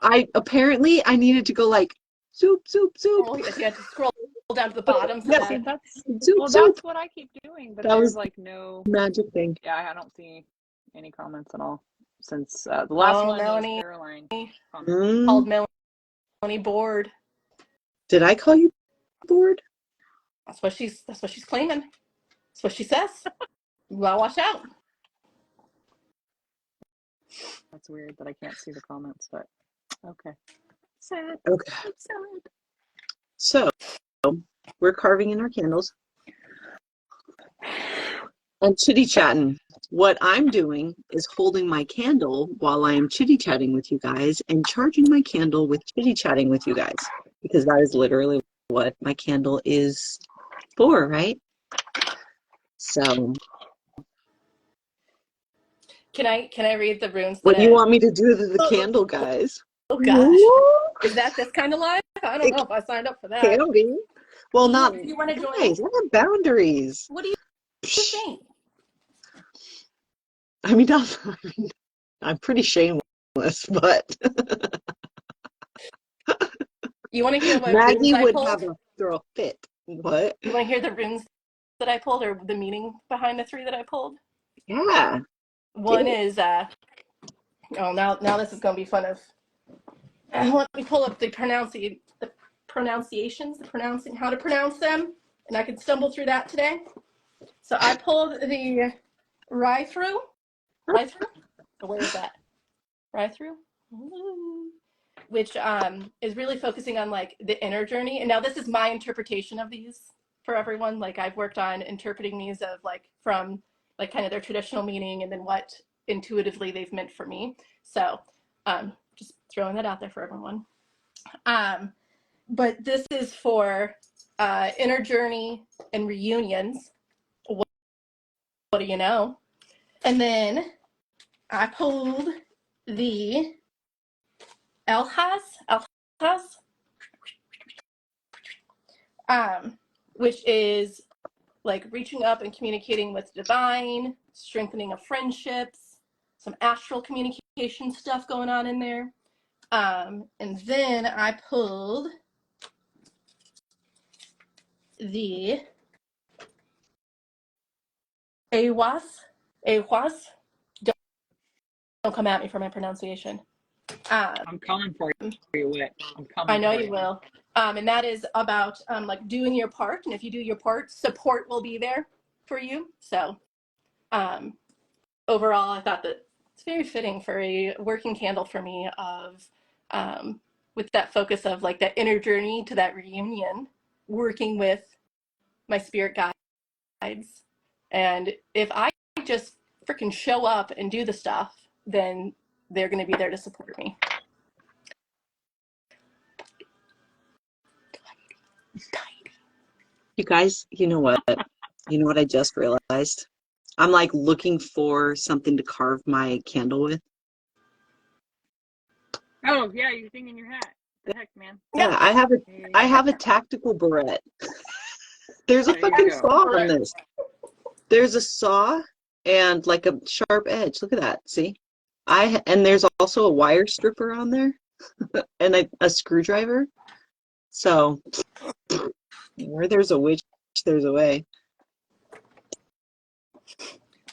I apparently I needed to go like Zoop, zoop, zoop. Oh, yes, you had to scroll down to the bottom for Yeah. See, that. that's Zoop, zoop. that's what I keep doing, but That there's was like no, magic thing. yeah, I don't see any comments at all since the last Oh, one was Melanie Caroline comment. called Melanie bored. Did I call you bored? That's what she's claiming. That's what she says. You gotta watch out. That's weird that I can't see the comments, but okay. Sad. Okay. I'm sad. So we're carving in our candles and chitty chatting. What I'm doing is holding my candle while I am chitty chatting with you guys and charging my candle with chitty chatting with you guys, because that is literally what my candle is for, right? So Can I read the runes what that do you want me to do to the candle, guys? Oh gosh. Is that this kind of live? I don't know if I signed up for that. Can be. Well, not If you want to join. guys, I have boundaries. What do you think? I mean, I'm pretty shameless, but You want to hear what Maggie runes I would pulled? have a throw a fit. What? You want to hear the runes that I pulled, or the meaning behind the 3 that I pulled? Yeah. One is oh, now this is gonna be fun of. Let me pull up the pronunciations, how to pronounce them, and I could stumble through that today. So I pulled the Rye-through. Where is that? Rye-through, which is really focusing on like the inner journey. And now this is my interpretation of these for everyone. Like I've worked on interpreting these of like from like kind of their traditional meaning and then what intuitively they've meant for me. So just throwing that out there for everyone. But this is for inner journey and reunions. What do you know? And then I pulled the Elhaz, which is like reaching up and communicating with divine, strengthening of friendships, some astral communication stuff going on in there. And then I pulled the Awas. Don't come at me for my pronunciation. I'm coming for you, Whit. I'm coming. I know you will. And that is about like doing your part. And if you do your part, support will be there for you. So overall, I thought that it's very fitting for a working candle for me of with that focus of like that inner journey to that reunion, working with my spirit guides. And if I just freaking show up and do the stuff, then they're going to be there to support me. You guys, you know what? You know what I just realized? I'm like looking for something to carve my candle with. Oh yeah, you're thinking your hat. The heck, man. Yeah, I have a tactical barrette. There's a fucking saw on this. There's a saw and like a sharp edge. Look at that. See? And there's also a wire stripper on there and a screwdriver. So where there's a witch, there's a way.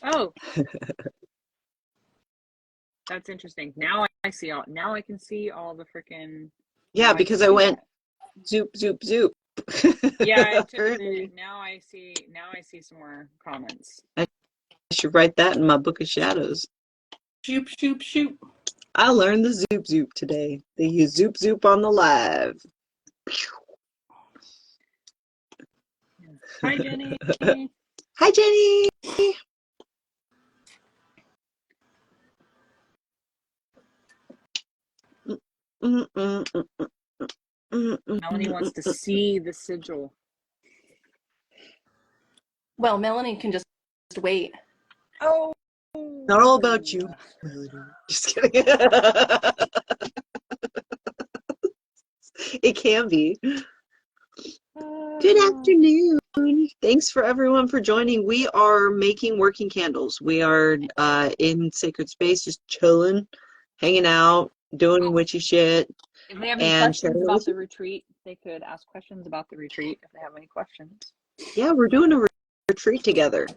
Oh. That's interesting. Now I see all. Now I can see all the freaking. Yeah, because I went zoop zoop zoop. Yeah, it took a minute. Now I see some more comments. I should write that in my book of shadows. Shoop, shoop, shoop. I learned the zoop zoop today. They use zoop zoop on the live. Hi, Jenny. Hi, Jenny. Melanie wants to see the sigil. Well, Melanie can just wait. Oh. Not all about you. Just kidding. It can be. Good afternoon. Thanks for everyone for joining. We are making working candles. We are in sacred space, just chilling, hanging out, doing witchy shit. If they have any and sharing questions it with about the you. retreat, they could ask questions about the retreat if they have any questions. Yeah, we're doing a retreat together.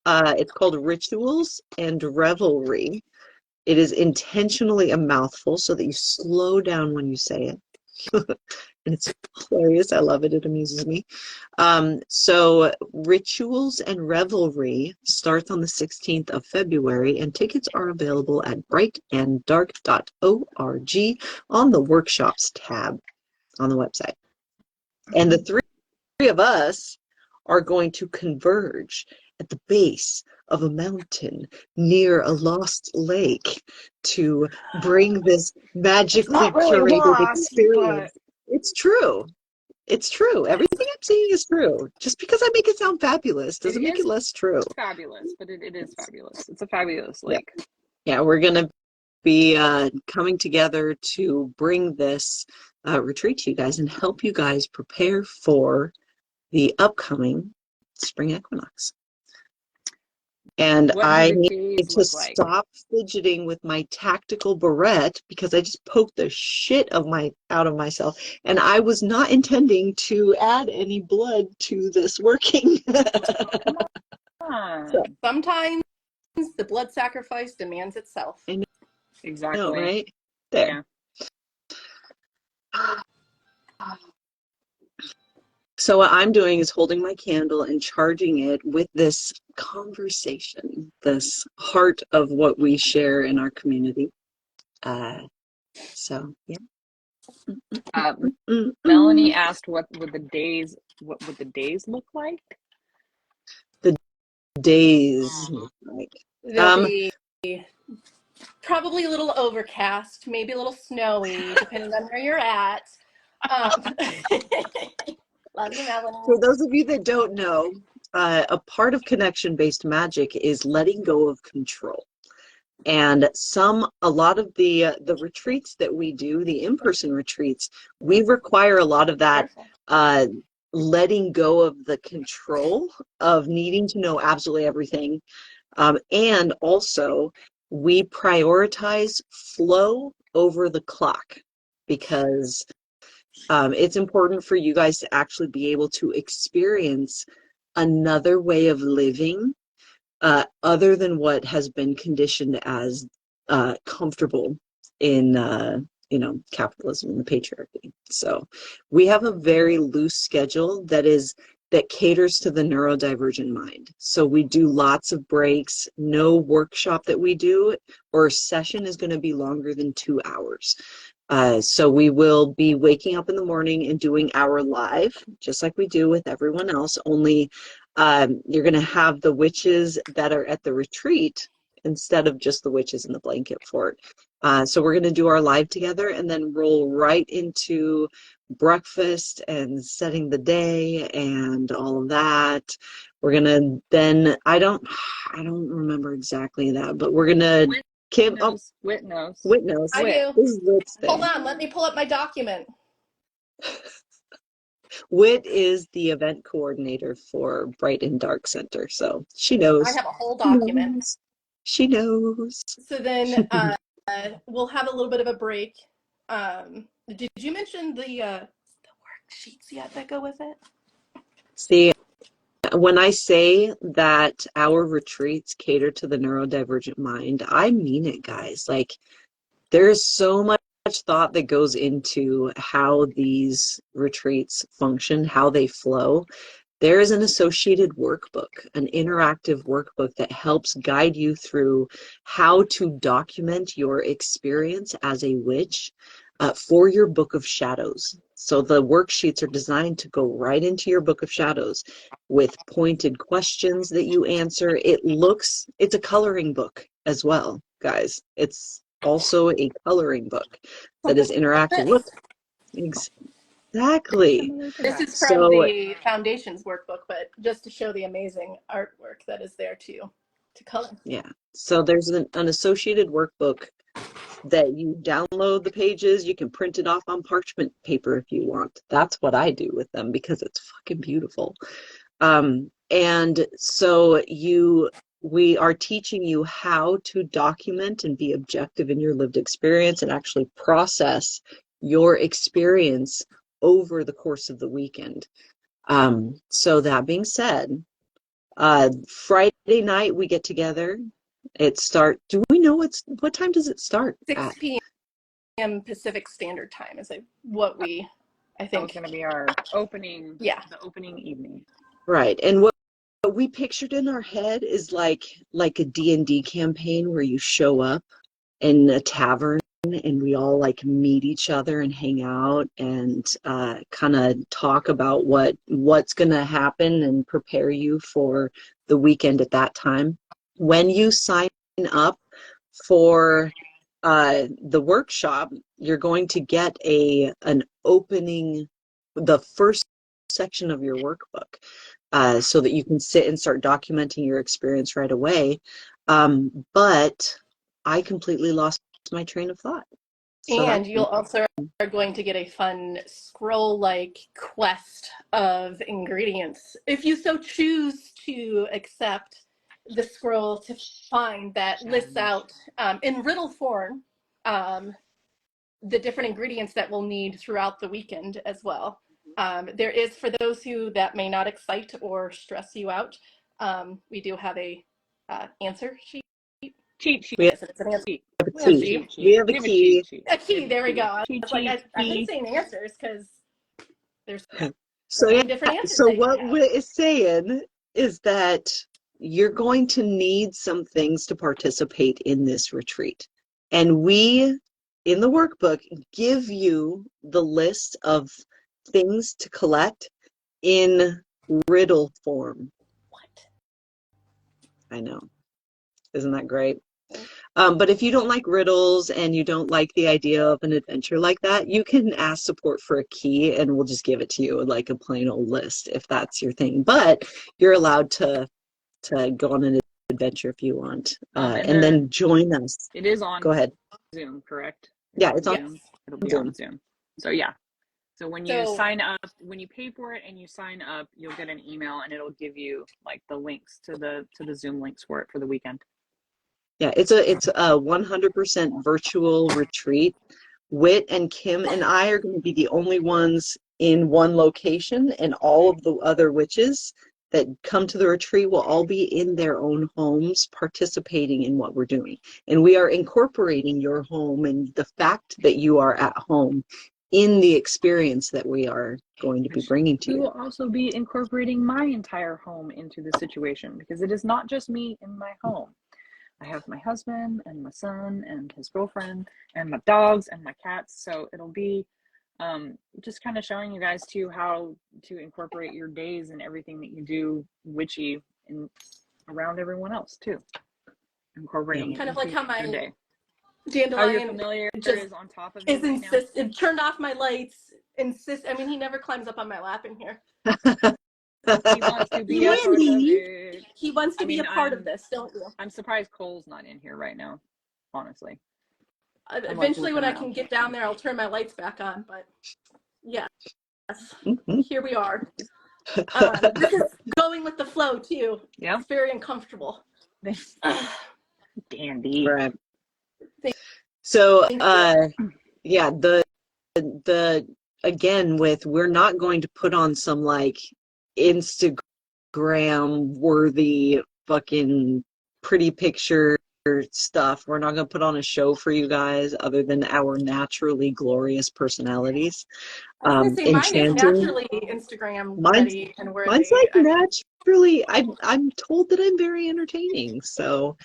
It's called Rituals and Revelry. It is intentionally a mouthful so that you slow down when you say it. And it's hilarious. I love it. It amuses me. So Rituals and Revelry starts on the 16th of February, and tickets are available at brightanddark.org on the workshops tab on the website. And the three of us are going to converge at the base of a mountain near a lost lake to bring this magically Not really curated lost, but experience. It's true. It's true. Everything I'm saying is true. Just because I make it sound fabulous it doesn't make it is less true. fabulous. But it is fabulous. It's a fabulous Yeah. lake. Yeah, we're going to be coming together to bring this retreat to you guys and help you guys prepare for the upcoming spring equinox. And What do I the need days to look like? stop fidgeting with my tactical barrette because I just poked the shit out of myself. And I was not intending to add any blood to this working. Come on. So, Sometimes the blood sacrifice demands itself. I know, Exactly. right? There. Yeah. So what I'm doing is holding my candle and charging it with this conversation, this heart of what we share in our community. So yeah. Melanie asked, what would the days look like? The days look like. They'll be probably a little overcast, maybe a little snowy, depending on where you're at. Love you, Melanie. For those of you that don't know, a part of connection-based magic is letting go of control. And a lot of the retreats that we do, the in-person retreats, we require a lot of that letting go of the control of needing to know absolutely everything. And also, we prioritize flow over the clock because it's important for you guys to actually be able to experience another way of living other than what has been conditioned as comfortable in capitalism and the patriarchy. So we have a very loose schedule that caters to the neurodivergent mind. So we do lots of breaks. No workshop that we do or session is going to be longer than 2 hours. So we will be waking up in the morning and doing our live, just like we do with everyone else, only you're going to have the witches that are at the retreat instead of just the witches in the blanket fort. So we're going to do our live together and then roll right into breakfast and setting the day and all of that. We're going to then, I don't remember exactly that, but we're going to Whit knows. Whit knows. I do. This is Whit's thing. Hold on, let me pull up my document. Whit is the event coordinator for Bright and Dark Center, so she knows. I have a whole document. She knows. So then we'll have a little bit of a break. Did you mention the worksheets yet that go with it? See, when I say that our retreats cater to the neurodivergent mind, I mean it, guys. Like, there is so much thought that goes into how these retreats function, how they flow. There is an associated workbook, an interactive workbook that helps guide you through how to document your experience as a witch for your book of shadows. So the worksheets are designed to go right into your book of shadows with pointed questions that you answer. It's a coloring book as well, guys. It's also a coloring book that is interactive. Look, exactly. This is from the Foundation's workbook, but just to show the amazing artwork that is there to color. Yeah. So there's an associated workbook that you download the pages. You can print it off on parchment paper if you want. That's what I do with them because it's fucking beautiful. And so we are teaching you how to document and be objective in your lived experience and actually process your experience over the course of the weekend. So that being said, Friday night we get together. Do we know what time does it start 6 at? p.m. Pacific Standard Time is what I think. It's going to be our opening, yeah, the opening evening. Right. And what we pictured in our head is like a D&D campaign where you show up in a tavern and we all like meet each other and hang out and kind of talk about what's going to happen and prepare you for the weekend at that time. When you sign up for the workshop, you're going to get the first section of your workbook, so that you can sit and start documenting your experience right away. But I completely lost my train of thought. And you'll also are going to get a fun scroll-like quest of ingredients, if you so choose to accept the scroll to find that lists out in riddle form the different ingredients that we'll need throughout the weekend as well. There is, for those that may not excite or stress you out, we do have a answer sheet. Cheat sheet. We have a key. We have a key. A key. There we go. I hate saying answers because there's so many different answers. So what Whit is saying is that you're going to need some things to participate in this retreat, and we, in the workbook, give you the list of things to collect in riddle form. What? I know. Isn't that great? But if you don't like riddles and you don't like the idea of an adventure like that, you can ask support for a key and we'll just give it to you like a plain old list if that's your thing. But you're allowed to go on an adventure if you want, and then join us. It is on. Go ahead. Zoom, correct? It's on Zoom. It'll be on Zoom. So yeah. So when you sign up, when you pay for it and you sign up, you'll get an email and it'll give you like the links to the Zoom links for it for the weekend. Yeah, it's a 100% virtual retreat. Whit and Kim and I are going to be the only ones in one location, and all of the other witches that come to the retreat will all be in their own homes participating in what we're doing. And we are incorporating your home and the fact that you are at home in the experience that we are going to be bringing to you. We will also be incorporating my entire home into the situation, because it is not just me in my home. I have my husband and my son and his girlfriend and my dogs and my cats. So it'll be just kind of showing you guys too how to incorporate your days and everything that you do witchy in around everyone else too. Incorporating kind of like how my day. dandelion how your familiar is on top of you it turned off my lights. I mean, he never climbs up on my lap in here. He wants to be a part of it. He wants to be a part of this, don't you? I'm surprised Cole's not in here right now, honestly. Eventually, when I can get down there, I'll turn my lights back on. But yes, here we are. This is going with the flow too. Yeah, it's very uncomfortable. Dandy. Right. So, yeah, the again we're not going to put on some like Instagram worthy fucking pretty picture stuff. We're not going to put on a show for you guys other than our naturally glorious personalities. Mine is naturally Instagram ready and worthy. Mine's like naturally. I'm told that I'm very entertaining, so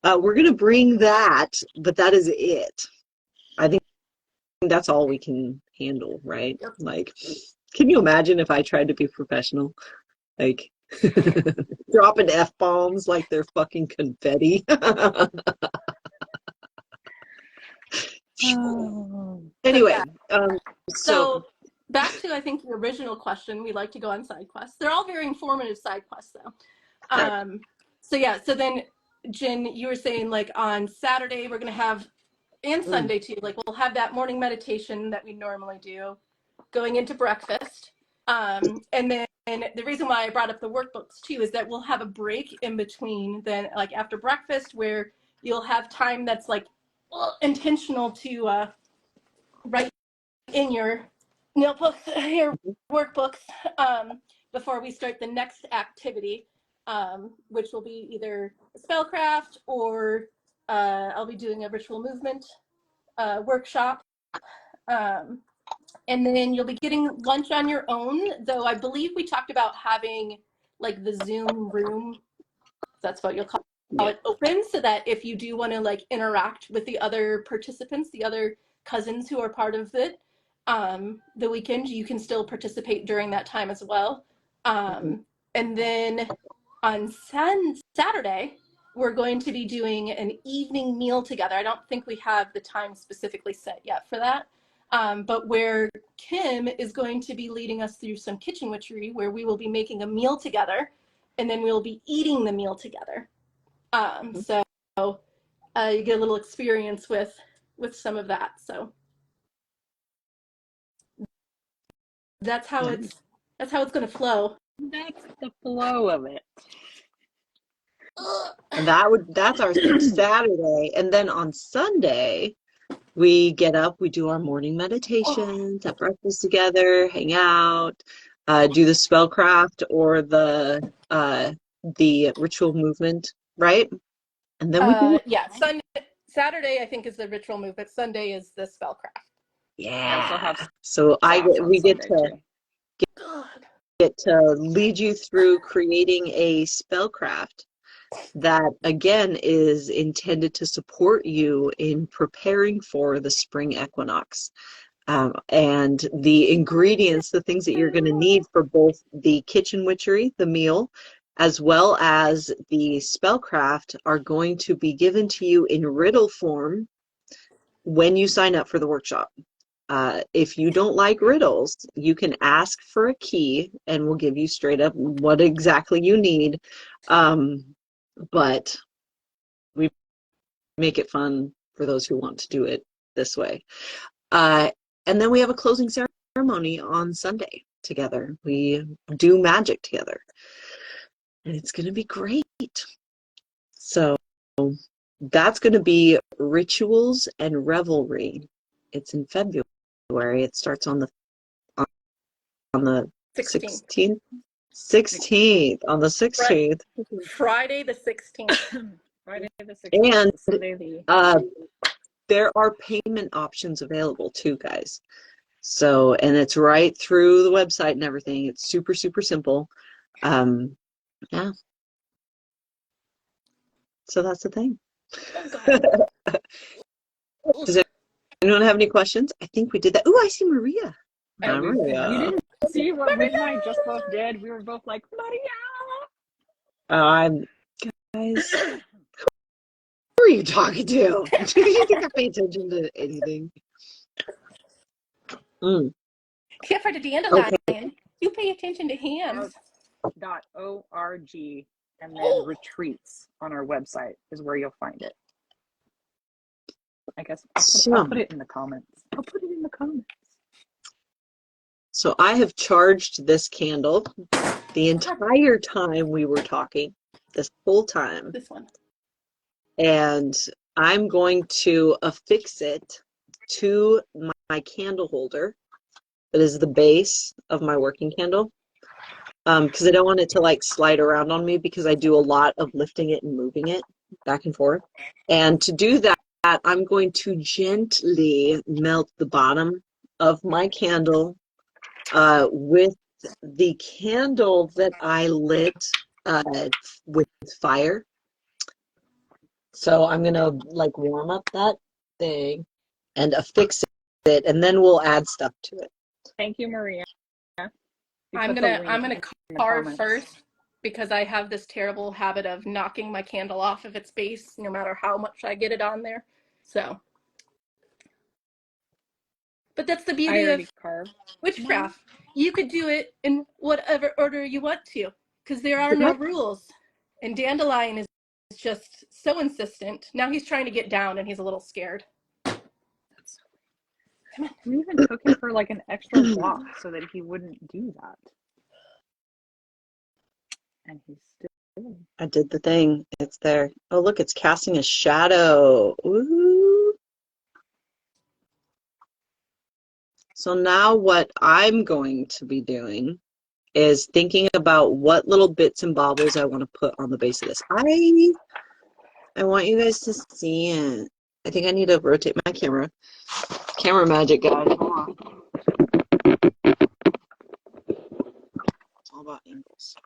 we're going to bring that, but that is it. I think that's all we can handle, right? Yep. Like, can you imagine if I tried to be professional? Like, dropping F-bombs like they're fucking confetti. Anyway, so back to, I think, your original question. We like to go on side quests. They're all very informative side quests, though. So then, Jen, you were saying, like, on Saturday, we're going to have, and Sunday, too, like, we'll have that morning meditation that we normally do, going into breakfast. And then the reason why I brought up the workbooks, too, is that we'll have a break in between, then, like, after breakfast, where you'll have time that's, like, intentional to write in your notebooks, your workbooks, before we start the next activity, which will be either spellcraft or I'll be doing a ritual movement workshop. And then you'll be getting lunch on your own, though I believe we talked about having like the Zoom room, that's what you'll call it, open, so that if you do want to like interact with the other participants, the other cousins who are part of it, the weekend, you can still participate during that time as well. And then on Saturday, we're going to be doing an evening meal together. I don't think we have the time specifically set yet for that. But where Kim is going to be leading us through some kitchen witchery, where we will be making a meal together, and then we'll be eating the meal together. So you get a little experience with some of that. So that's how it's going to flow. That's the flow of it. And that's our Saturday. And then on Sunday, we get up, we do our morning meditations, have breakfast together, hang out, do the spellcraft or the ritual movement, right? And then we do Saturday I think is the ritual movement. Sunday is the spellcraft. Yeah. So we get to lead you through creating a spellcraft that again is intended to support you in preparing for the spring equinox. And the ingredients, the things that you're going to need for both the kitchen witchery, the meal, as well as the spellcraft are going to be given to you in riddle form when you sign up for the workshop. If you don't like riddles, you can ask for a key and we'll give you straight up what exactly you need. But we make it fun for those who want to do it this way. And then we have a closing ceremony on Sunday together. We do magic together. And it's going to be great. So that's going to be Rituals and Revelry. It's in February. It starts on the 16th. 16th, on the 16th. Friday the 16th. Friday the 16th. And there are payment options available too, guys. So, and it's right through the website and everything. It's super, super simple. Yeah. So that's the thing. Does anyone have any questions? I think we did that. Oh, I see Maria. Maria. You didn't see what Whit and I just both did? We were both like, Maria! Guys, who are you talking to? Do you think I pay attention to anything? Except for the dandelion. Okay. You pay attention to hams. .org and then retreats on our website is where you'll find it. I guess I'll put it in the comments. So I have charged this candle the entire time we were talking, this whole time. This one. And I'm going to affix it to my candle holder that is the base of my working candle. Because I don't want it to like slide around on me because I do a lot of lifting it and moving it back and forth. And to do that, I'm going to gently melt the bottom of my candle with the candle that I lit with fire. So I'm going to like warm up that thing and affix it, and then we'll add stuff to it. Thank you, Maria. I'm gonna carve first because I have this terrible habit of knocking my candle off of its base no matter how much I get it on there. So, but that's the beauty of witchcraft. You could do it in whatever order you want to because there are no rules. And Dandelion is just so insistent. Now he's trying to get down and he's a little scared. Come on. We even took him for like an extra walk so that he wouldn't do that. And he's still. I did the thing. It's there. Oh, look, it's casting a shadow. Ooh. So now what I'm going to be doing is thinking about what little bits and baubles I want to put on the base of this. I want you guys to see it. I think I need to rotate my camera. Camera magic, guys. Hold on. It's all about angles.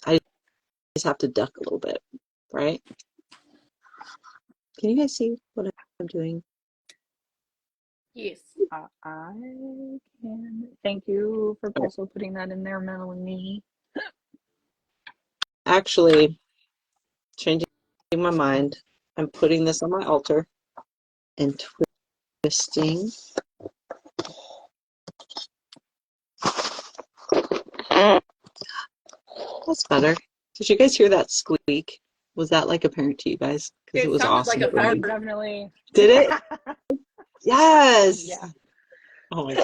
I just have to duck a little bit, right? Can you guys see what I'm doing? Yes. I can. Thank you for also putting that in there, Melanie. Actually, changing my mind. I'm putting this on my altar and twisting. That's better. Did you guys hear that squeak? Was that like apparent to you guys? Because it was sounded awesome. like a fire. Definitely. Did it? Yes. Yeah. Oh my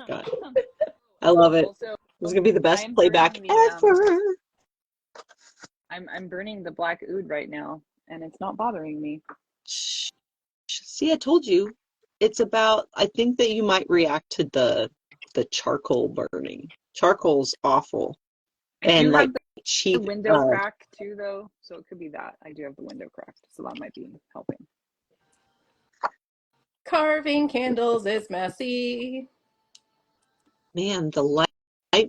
God. I love it. Also, This is gonna be the best I'm playback burning the, ever. I'm burning the black oud right now, and it's not bothering me. Shh. See, I told you. It's about, I think that you might react to the charcoal burning. Charcoal's awful. I And do like have the cheap window crack too, though, so it could be that. I do have the window cracked, so that might be helping. Carving candles is messy. man, the light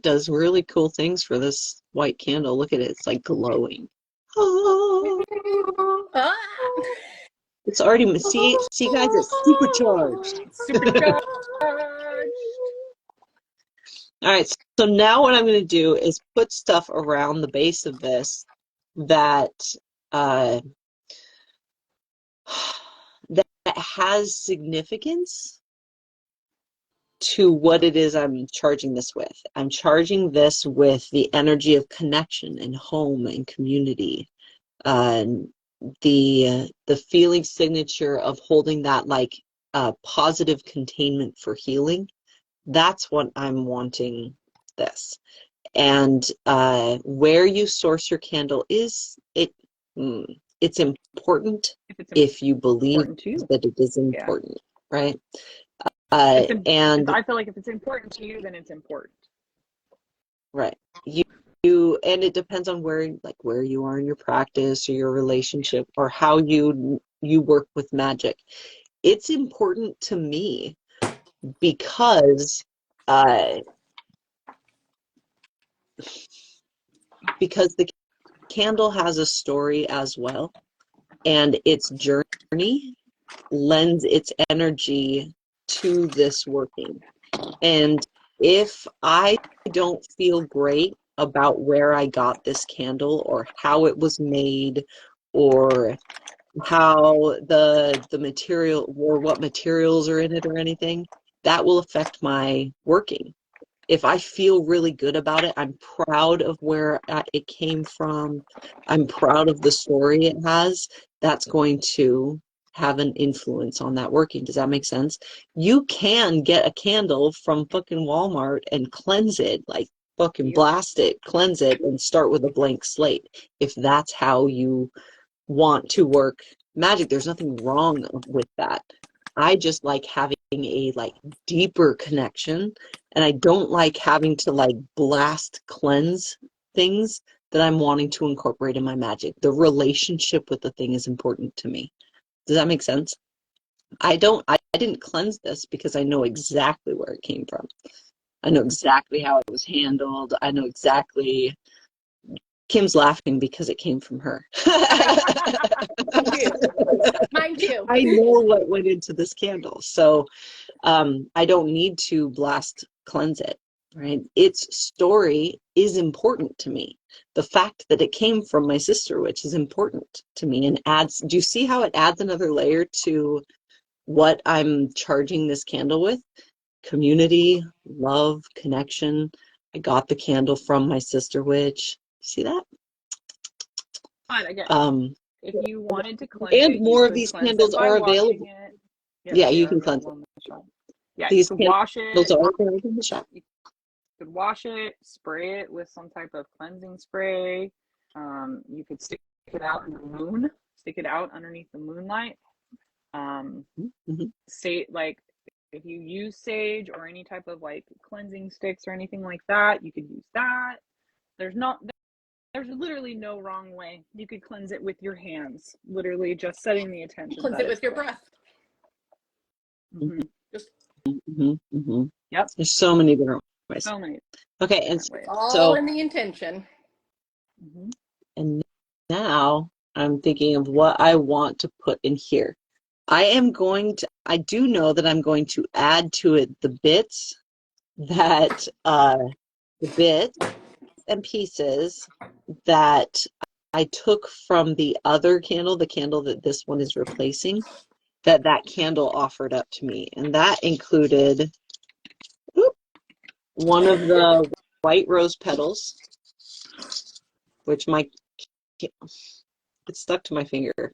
does really cool things for this white candle. Look at it, it's like glowing. Oh, Ah! it's already, see guys, it's supercharged. Supercharged. All right, so now what I'm going to do is put stuff around the base of this that uh, that has significance to what it is I'm charging this with. I'm charging this with the energy of connection and home and community. The feeling signature of holding that like positive containment for healing. That's what I'm wanting this. And where you source your candle is it's important if you believe that it is important, right? And I feel like if it's important to you, then it's important. right. You and it depends on where you are in your practice or your relationship or how you work with magic. It's important to me because the candle has a story as well, and its journey lends its energy to this working. And if I don't feel great about where I got this candle or how it was made or how the material or what materials are in it or anything, that will affect my working. If I feel really good about it, I'm proud of where it came from, I'm proud of the story it has, that's going to have an influence on that working. Does that make sense? You can get a candle from fucking Walmart and cleanse it, like fucking blast it, cleanse it, and start with a blank slate. If that's how you want to work magic, there's nothing wrong with that. I just like having a like deeper connection, and I don't like having to like blast cleanse things that I'm wanting to incorporate in my magic. The relationship with the thing is important to me. Does that make sense? I didn't cleanse this because I know exactly where it came from. I know exactly how it was handled. I know exactly. Kim's laughing because it came from her. Mine too. I know what went into this candle, so I don't need to blast cleanse it, right? Its story is important to me. The fact that it came from my sister witch is important to me and adds, do you see how it adds another layer to what I'm charging this candle with? Community, love, connection. I got the candle from my sister witch. See that? If you wanted to cleanse and it, more of these candles are available. Yeah, you can cleanse it. Yeah, These you could wash it. Those are available in the shop. You could wash it, spray it with some type of cleansing spray. You could stick it out in the moon, stick it out underneath the moonlight. Say like if you use sage or any type of like cleansing sticks or anything like that, you could use that. There's literally no wrong way. You could cleanse it with your hands, literally just setting the intention. Cleanse it with your breath. Mm-hmm. Just Yep. There's so many different ways. So many. Okay, and all in the intention. And now I'm thinking of what I want to put in here. I do know that I'm going to add to it the bits and pieces that I took from the other candle, the candle that this one is replacing, that candle offered up to me. And that included one of the white rose petals, which it stuck to my finger.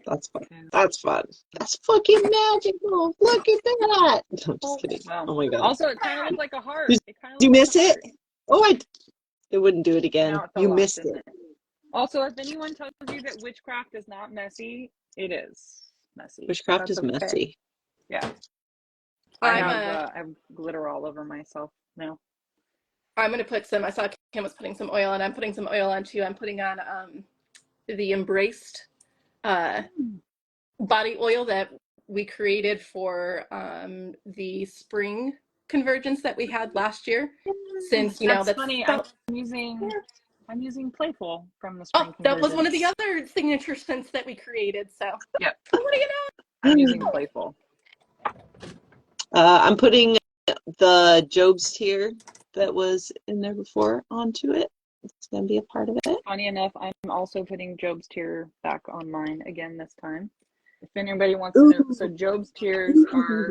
That's fun. That's fun. That's fucking magical. Look at that. No, I'm just kidding. Wow. Oh my god. Also, it kind of looked like a heart. Did you miss it? Oh, it wouldn't do it again. You missed it. Also, if anyone tells you that witchcraft is not messy, it is messy. Witchcraft is messy. Yeah. I have glitter all over myself now. I'm going to put I saw Kim was putting some oil, and I'm putting some oil on too. I'm putting on the Embraced body oil that we created for the spring convergence that we had last year. Since that's funny. I'm using Playful from the spring convergence. That was one of the other signature scents that we created. So yep. What do you know? I'm using Playful. I'm putting the Job's Tear that was in there before onto it. It's going to be a part of it. Funny enough, I'm also putting Job's Tear back on mine again this time. If anybody wants to know, so Job's Tears are,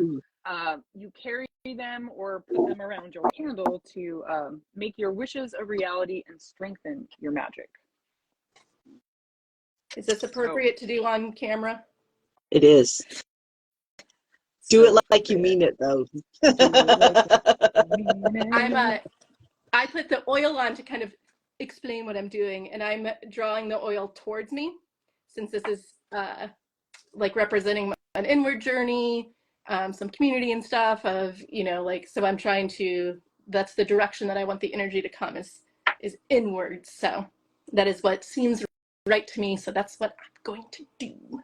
you carry them or put them around your candle to make your wishes a reality and strengthen your magic. Is this appropriate to do on camera? It is. Do it like you mean it, though. I put the oil on to kind of explain what I'm doing, and I'm drawing the oil towards me, since this is like representing an inward journey, some community and stuff of, so I'm trying to, that's the direction that I want the energy to come is inward. So that is what seems right to me. So that's what I'm going to do.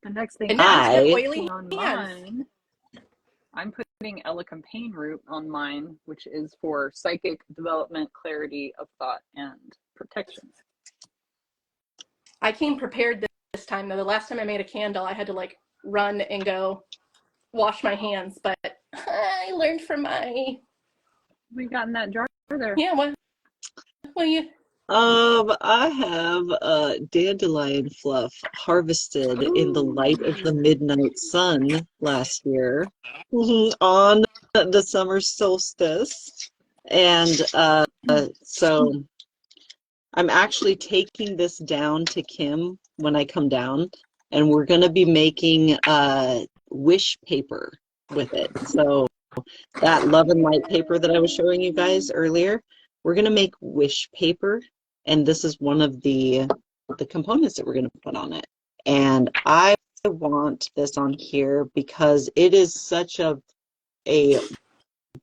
The next thing on mine, I'm putting elecampane root on mine, which is for psychic development, clarity of thought, and protection. I came prepared this time, though. The last time I made a candle, I had to run and go wash my hands, but I learned from we got in that jar there. Yeah, what you? I have dandelion fluff harvested in the light of the midnight sun last year on the summer solstice. And so I'm actually taking this down to Kim when I come down, and we're going to be making wish paper with it. So that love and light paper that I was showing you guys earlier, we're going to make wish paper. And this is one of the components that we're going to put on it. And I want this on here because it is such a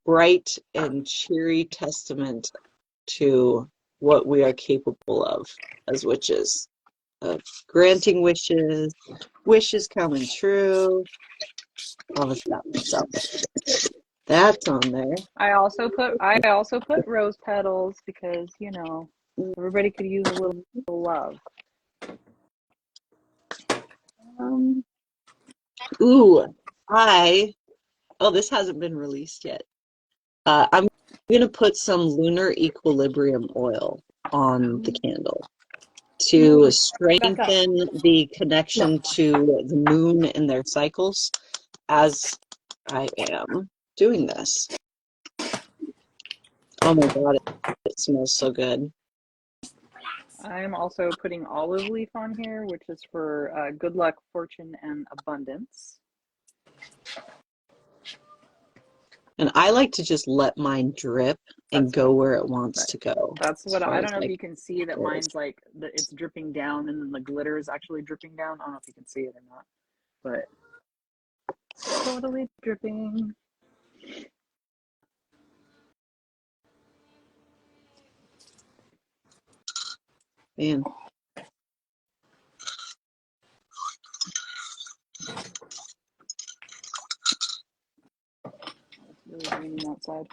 bright and cheery testament to what we are capable of as witches, of granting wishes, wishes coming true, all this stuff. So that's on there. I also put rose petals because everybody could use a little love. This hasn't been released yet. I'm going to put some lunar equilibrium oil on the candle to strengthen the connection to the moon and their cycles as I am doing this. Oh my god, it smells so good. I'm also putting olive leaf on here, which is for good luck, fortune, and abundance. And I like to just let mine drip and go where it wants to go. That's what I don't know if you can see that mine's it's dripping down and then the glitter is actually dripping down. I don't know if you can see it or not, but Totally dripping. Man. It's really raining outside.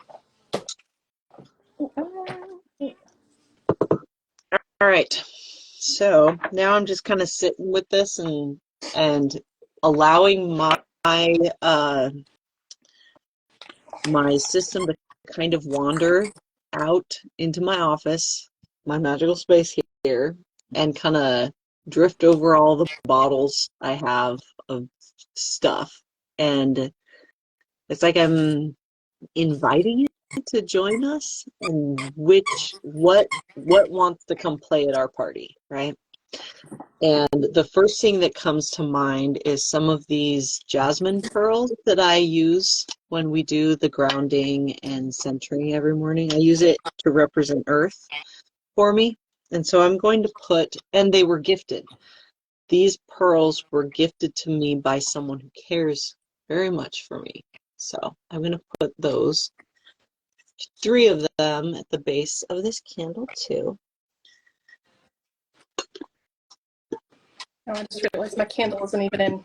All right. So now I'm just kind of sitting with this and allowing my my system to kind of wander out into my office, my magical space here, and kind of drift over all the bottles I have of stuff. And it's like I'm inviting it to join us, and what wants to come play at our party, right? And the first thing that comes to mind is some of these jasmine pearls that I use when we do the grounding and centering every morning. I use it to represent Earth for me. And so I'm going to put, and they were gifted. These pearls were gifted to me by someone who cares very much for me. So I'm going to put those, 3 of them, at the base of this candle too. Oh, I just realized my candle isn't even in.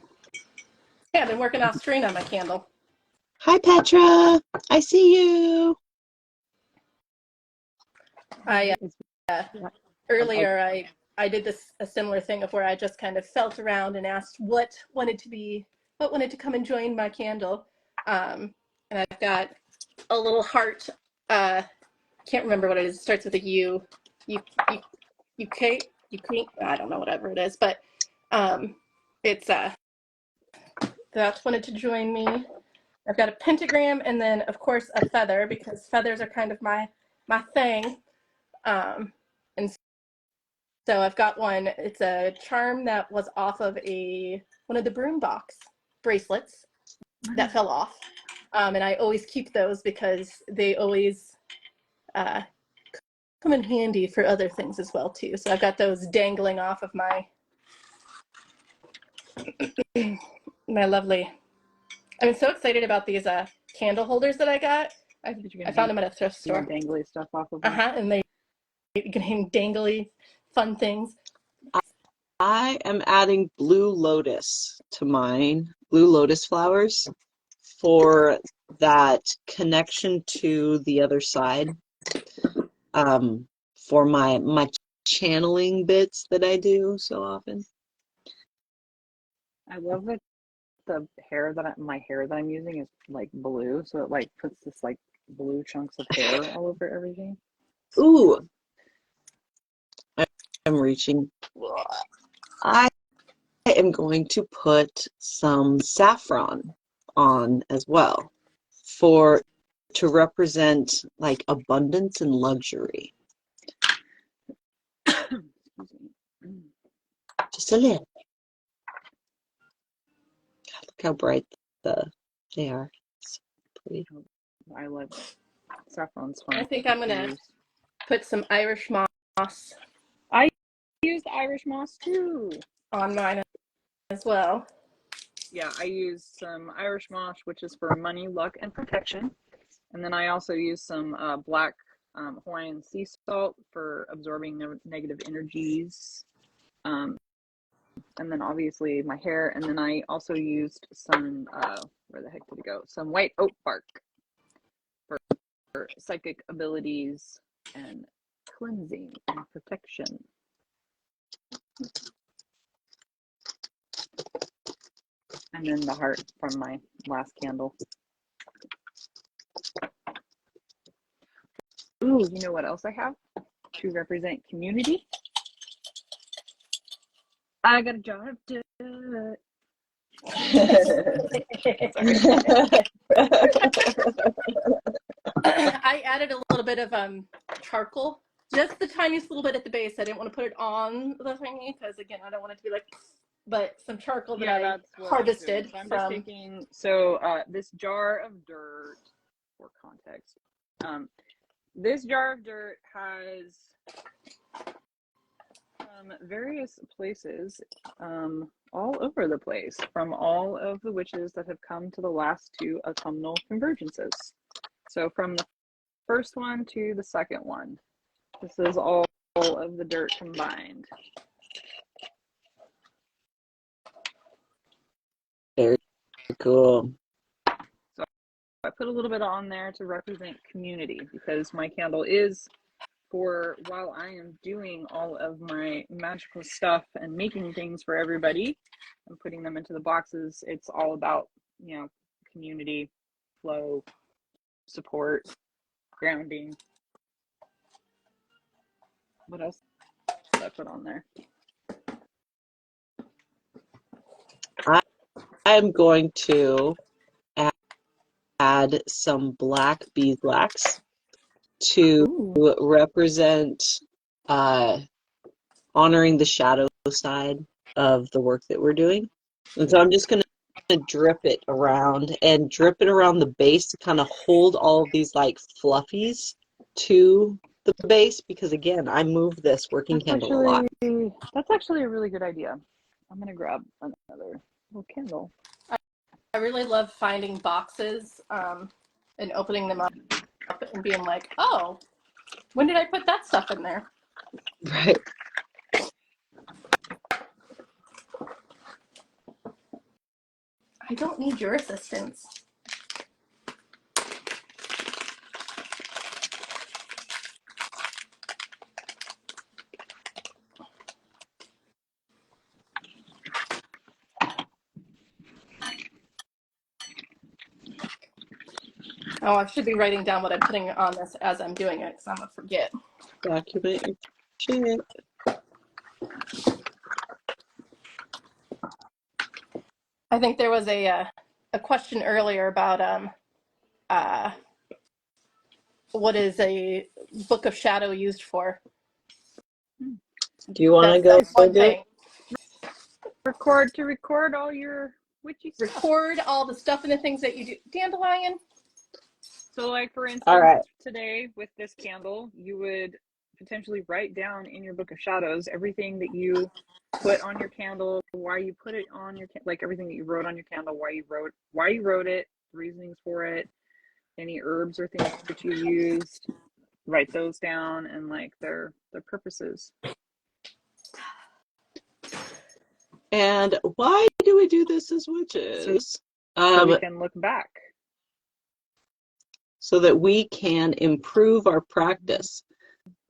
Yeah, I've been working off screen on my candle. Hi, Petra. I see you. Earlier I did a similar thing of where I just kind of felt around and asked what wanted to come and join my candle. And I've got a little heart. Can't remember what it is. It starts with a U. You can't. I don't know, whatever it is, but it's that wanted to join me. I've got a pentagram and then of course a feather, because feathers are kind of my thing. And so I've got one. It's a charm that was off of one of the broombox bracelets that fell off. And I always keep those because they always come in handy for other things as well too. So I've got those dangling off of my lovely. I'm so excited about these candle holders that I got. I found them at a thrift store. Dangly stuff off of them. And they can hang dangly fun things. I am adding blue lotus to mine, blue lotus flowers, for that connection to the other side. For my channeling bits that I do so often. I love that my hair that I'm using is like blue, so it like puts this like blue chunks of hair all over everything. Ooh, I'm reaching. I am going to put some saffron on as well to represent like abundance and luxury. Just a little. God, look how bright they are. It's pretty. I love saffron's fun. I think I'm gonna put some Irish moss. I used Irish moss too on mine as well. Yeah, I use some Irish moss, which is for money, luck, and protection. And then I also use some black Hawaiian sea salt for absorbing negative energies. And then obviously my hair. And then I also used some, where the heck did it go? Some white oak bark for psychic abilities and cleansing and protection. And then the heart from my last candle. Ooh, you know what else I have to represent community? I got a jar of dirt. I added a little bit of charcoal, just the tiniest little bit at the base. I didn't want to put it on the thingy because, again, I don't want it to be like, but some charcoal that I harvested I'm from. just taking, this jar of dirt, for context, this jar of dirt has various places all over the place from all of the witches that have come to the last two autumnal convergences. So from the first one to the second one, this is all of the dirt combined. Very cool. So I put a little bit on there to represent community, because my candle is for, while I am doing all of my magical stuff and making things for everybody and putting them into the boxes, it's all about, you know, community, flow, support, grounding. What else did I put on there? I'm going to add some black beeswax to represent honoring the shadow side of the work that we're doing. And so I'm just going to drip it around the base to kind of hold all of these like fluffies to the base, because again, I move this working candle a lot. That's actually a really good idea. I'm going to grab another little candle. I really love finding boxes and opening them up and being like, oh, when did I put that stuff in there? Right. I don't need your assistance. Oh, I should be writing down what I'm putting on this as I'm doing it, because I'm going to forget. Document your shit. I think there was a question earlier about what is a book of shadow used for? Do you want to go That's one do thing. Record all your witchy stuff. Record all the stuff and the things that you do. Dandelion? So like, for instance, All right. today with this candle, you would potentially write down in your book of shadows everything that you put on your candle, why you put it on your, like everything that you wrote on your candle, why you wrote it, reasonings for it, any herbs or things that you used, write those down, and like their purposes. And why do we do this as witches? So we can look back. So that we can improve our practice.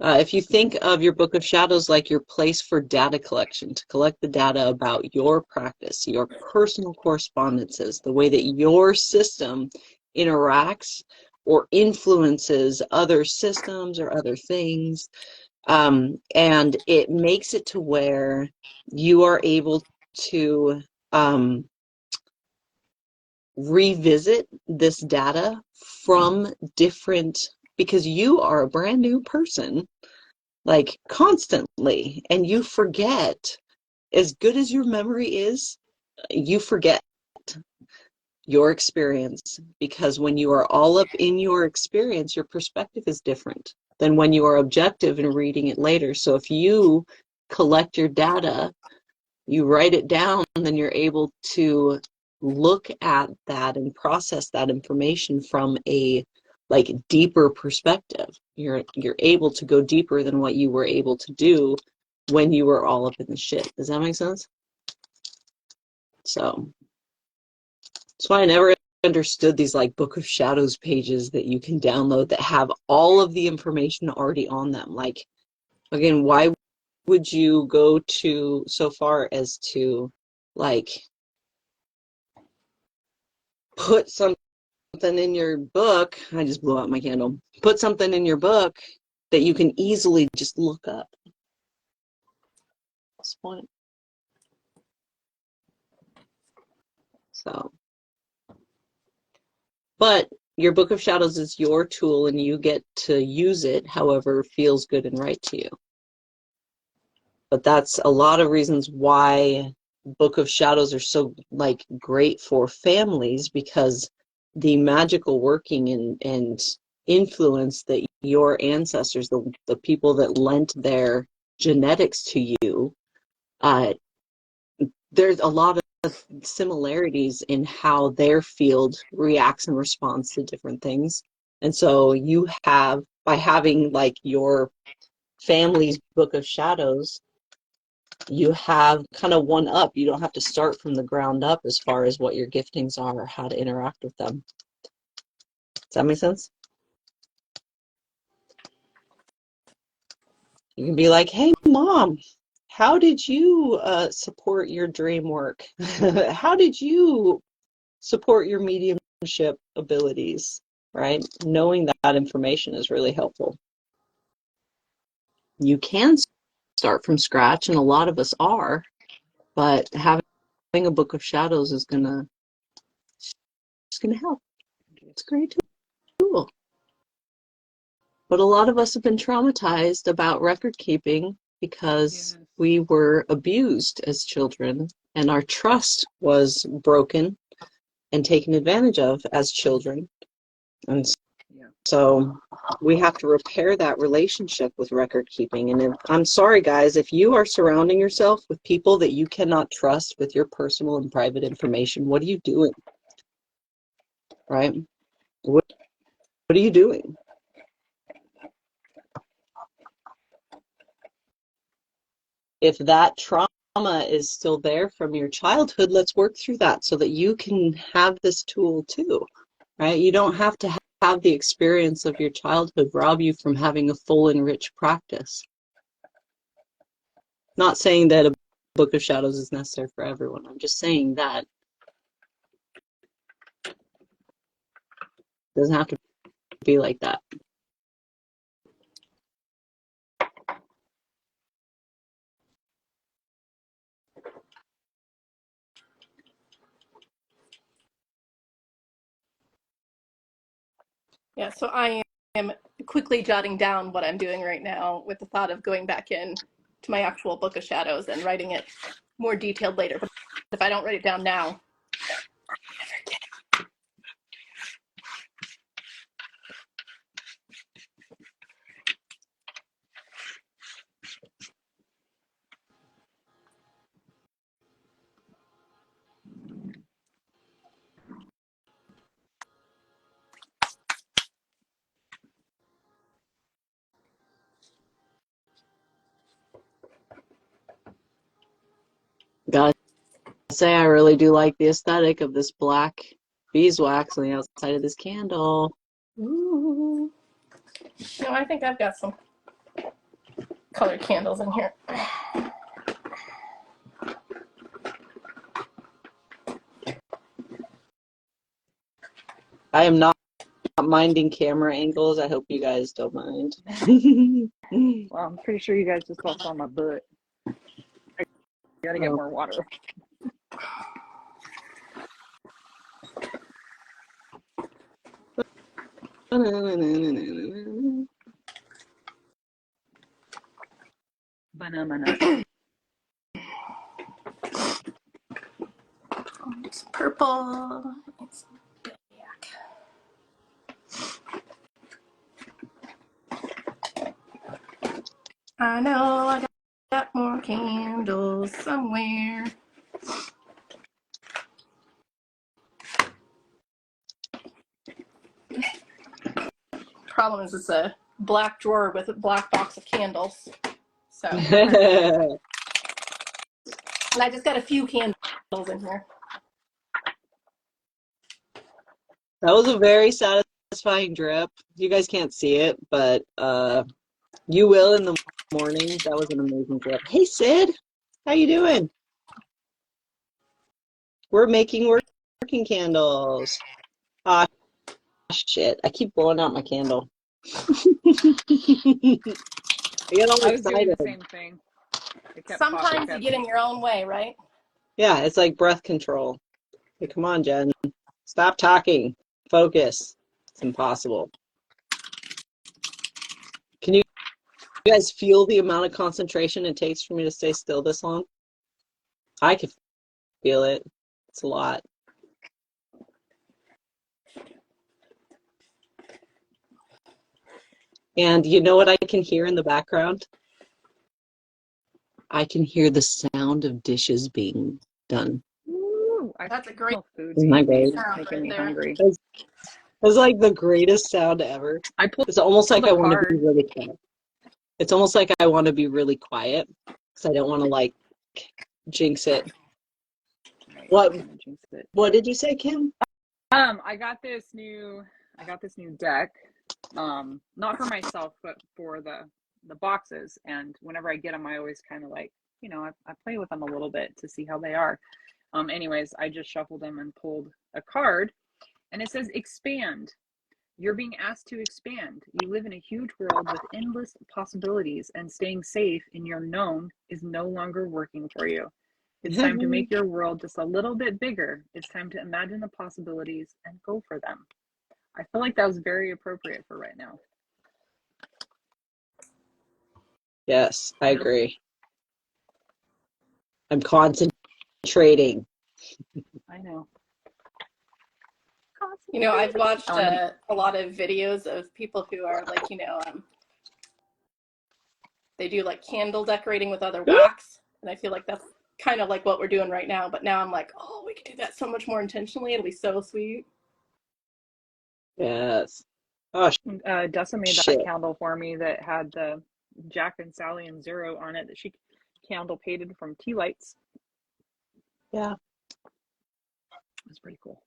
If you think of your book of shadows like your place for data collection, to collect the data about your practice, your personal correspondences, the way that your system interacts or influences other systems or other things, and it makes it to where you are able to revisit this data from different, because you are a brand new person, like constantly, and you forget. As good as your memory is, you forget your experience, because when you are all up in your experience, your perspective is different than when you are objective and reading it later. So if you collect your data, you write it down, then you're able to look at that and process that information from a like deeper perspective. You're able to go deeper than what you were able to do when you were all up in the shit. Does that make sense? So that's why I never understood these like Book of Shadows pages that you can download that have all of the information already on them. Like, again, why would you go to so far as to like put something in your book? I just blew out my candle. Put something in your book that you can easily just look up. That's the point. So, but your Book of Shadows is your tool, and you get to use it however feels good and right to you. But that's a lot of reasons why Book of Shadows are so like great for families, because the magical working and influence that your ancestors, the people that lent their genetics to you, there's a lot of similarities in how their field reacts and responds to different things. And so you have, by having like your family's book of shadows, you have kind of one up. You don't have to start from the ground up as far as what your giftings are or how to interact with them. Does that make sense? You can be like, hey, Mom, how did you support your dream work? How did you support your mediumship abilities, right? Knowing that information is really helpful. You can start from scratch, and a lot of us are, but having a book of shadows is gonna help. It's a great tool. But a lot of us have been traumatized about record keeping because we were abused as children, and our trust was broken and taken advantage of as children. And so we have to repair that relationship with record keeping. And I'm sorry, guys, if you are surrounding yourself with people that you cannot trust with your personal and private information, what are you doing? Right? What are you doing? If that trauma is still there from your childhood, let's work through that so that you can have this tool too, right? You don't have to have the experience of your childhood rob you from having a full and rich practice. Not saying that a book of shadows is necessary for everyone. I'm just saying that it doesn't have to be like that. Yeah, so I am quickly jotting down what I'm doing right now with the thought of going back in to my actual book of shadows and writing it more detailed later. But if I don't write it down now, I forget. Gotta say, I really do like the aesthetic of this black beeswax on the outside of this candle. Ooh. No, I think I've got some colored candles in here. I am not minding camera angles. I hope you guys don't mind. Well, I'm pretty sure you guys just all saw my butt. I gotta get more water. Banana. It's purple. It's black. I know I got more candles somewhere. Problem is, it's a black drawer with a black box of candles. So, and I just got a few candles in here. That was a very satisfying drip. You guys can't see it, but you will in the morning. That was an amazing drip. Hey, Sid, how you doing? We're making working candles. Ah, shit. I keep blowing out my candle. I get all I was doing excited. the same thing. Sometimes you get in your own way, right? Yeah, it's like breath control. Hey, come on, Jen. Stop talking. Focus. It's impossible. Can you guys feel the amount of concentration it takes for me to stay still this long? I can feel it. It's a lot. And you know what I can hear in the background? I can hear the sound of dishes being Done. Ooh, That's a great food Isn't that great? sound making right me there. hungry. It's like the greatest sound ever. I pulled It's almost like the I want to be card. really quiet. It's almost like I want to be really quiet because I don't want to like jinx it. Right, What I'm gonna jinx it. what did you say, Kim? I got this new deck. Not for myself, but for the boxes. And whenever I get them, I always kind of like, I play with them a little bit to see how they are. Anyways, I just shuffled them and pulled a card, and it says expand. You're being asked to expand. You live in a huge world with endless possibilities, and staying safe in your known is no longer working for you. It's time to make your world just a little bit bigger. It's time to imagine the possibilities and go for them. I feel like that was very appropriate for right now. Yes, I agree. I'm concentrating. I know. I've watched a lot of videos of people who are like, they do like candle decorating with other wax. And I feel like that's kind of like what we're doing right now. But now I'm like, oh, we could do that so much more intentionally. It'll be so sweet. Yes. Oh, Dessa made that candle for me that had the Jack and Sally and Zero on it that she candle painted from tea lights. Yeah. That's pretty cool.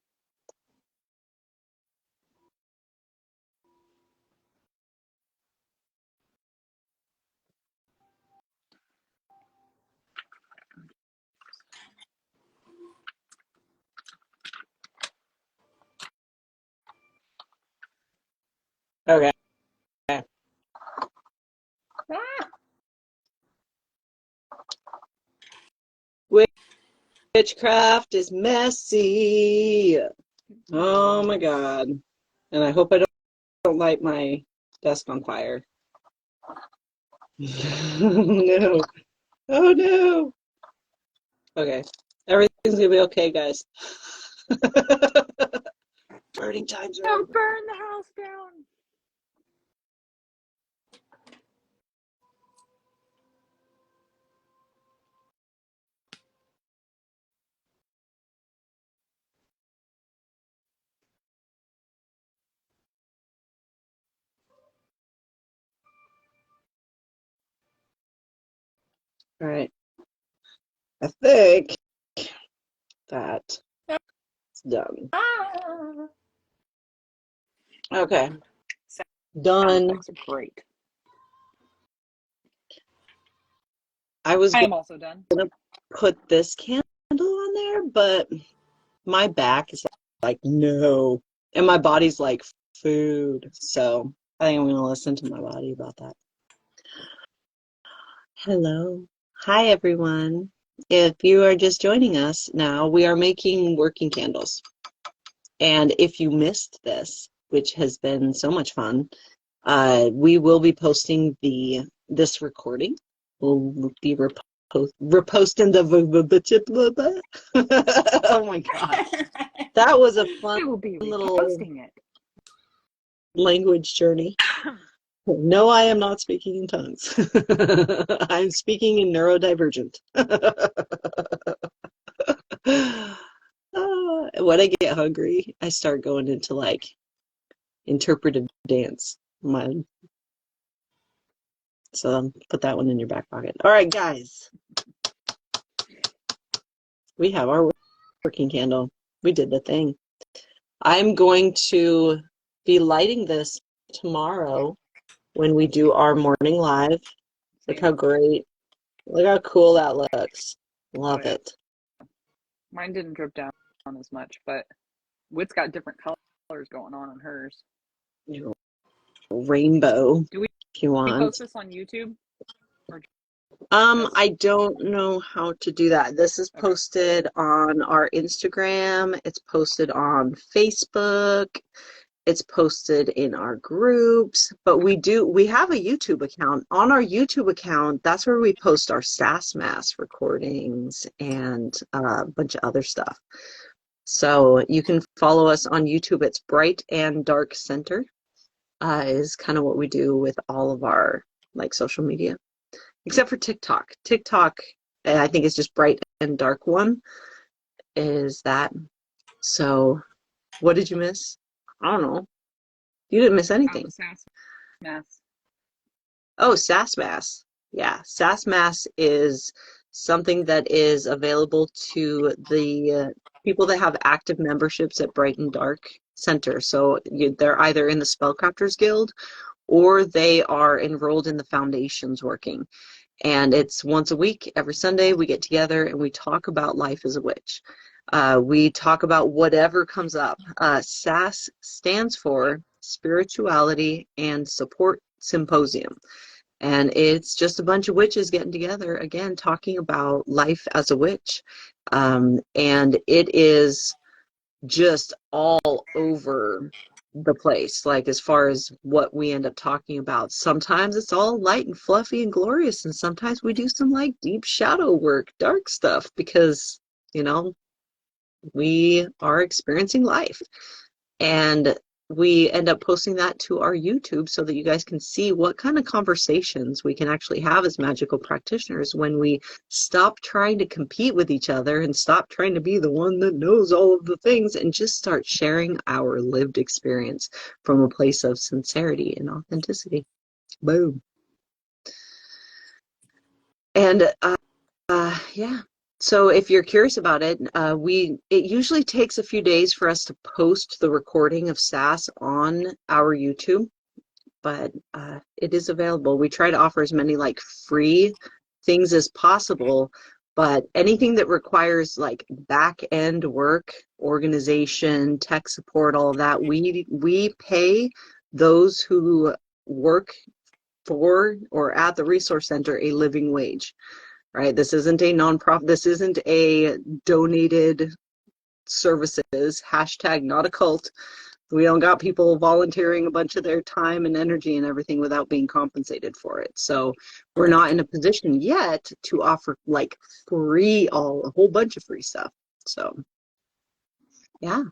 Okay. Witchcraft is messy. Oh my God. And I hope I don't light my desk on fire. No. Oh no. Okay. Everything's gonna be okay, guys. Burning times are over. Burn the house down. All right. I think that's done. Okay. Done. Sound effects are great. I am also done. Gonna put this candle on there, but my back is like no, and my body's like food. So I think I'm gonna listen to my body about that. Hello. Hi, everyone. If you are just joining us now, we are making working candles. And if you missed this, which has been so much fun, we will be posting this recording. We'll be reposting the oh my god. That was a fun We will be little reposting it. Language journey. No, I am not speaking in tongues. I'm speaking in neurodivergent. When I get hungry, I start going into like interpretive dance. So put that one in your back pocket. All right, guys. We have our working candle. We did the thing. I'm going to be lighting this tomorrow when we do our morning live. Look how great. Look how cool that looks. Love it. Mine didn't drip down as much, but Whit's got different colors going on hers. Rainbow. Do we if you want. post this on YouTube? I don't know how to do that. This is posted on our Instagram. It's posted on Facebook. It's posted in our groups, but we have a YouTube account. On our YouTube account, that's where we post our Sass Mass recordings and a bunch of other stuff. So you can follow us on YouTube. It's Bright and Dark Center is kind of what we do with all of our like social media, except for TikTok. TikTok, I think, is just Bright and Dark One. is that. So what did you miss? I don't know. You didn't miss anything. SAS mass. Oh, SaaSmass. Yeah, SaaSmass is something that is available to the people that have active memberships at Bright and Dark Center. So they're either in the Spellcrafters Guild or they are enrolled in the foundations working. And it's once a week, every Sunday, we get together and we talk about life as a witch. We talk about whatever comes up. SAS stands for Spirituality and Support Symposium. And it's just a bunch of witches getting together, again, talking about life as a witch. And it is just all over the place, like as far as what we end up talking about. Sometimes it's all light and fluffy and glorious, and sometimes we do some like deep shadow work, dark stuff, because, you know, we are experiencing life. And we end up posting that to our YouTube so that you guys can see what kind of conversations we can actually have as magical practitioners when we stop trying to compete with each other and stop trying to be the one that knows all of the things and just start sharing our lived experience from a place of sincerity and authenticity. Boom. And yeah. So if you're curious about it, it usually takes a few days for us to post the recording of SAS on our YouTube, but it is available. We try to offer as many like free things as possible, but anything that requires like back end work, organization, tech support, all of that, we pay those who work for or at the resource center a living wage. Right? This isn't a nonprofit. This isn't a donated services, hashtag not a cult. We don't got people volunteering a bunch of their time and energy and everything without being compensated for it. So we're not in a position yet to offer like a whole bunch of free stuff. So yeah.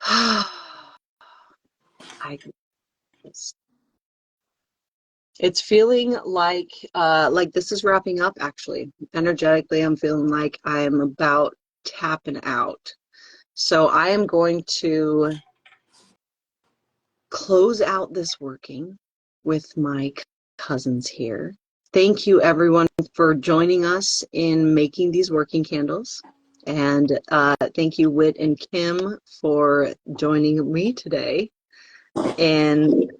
I It's feeling like this is wrapping up actually. Energetically, I'm feeling like I am about tapping out. So I am going to close out this working with my cousins here. Thank you everyone for joining us in making these working candles. And thank you, Whit and Kim, for joining me today and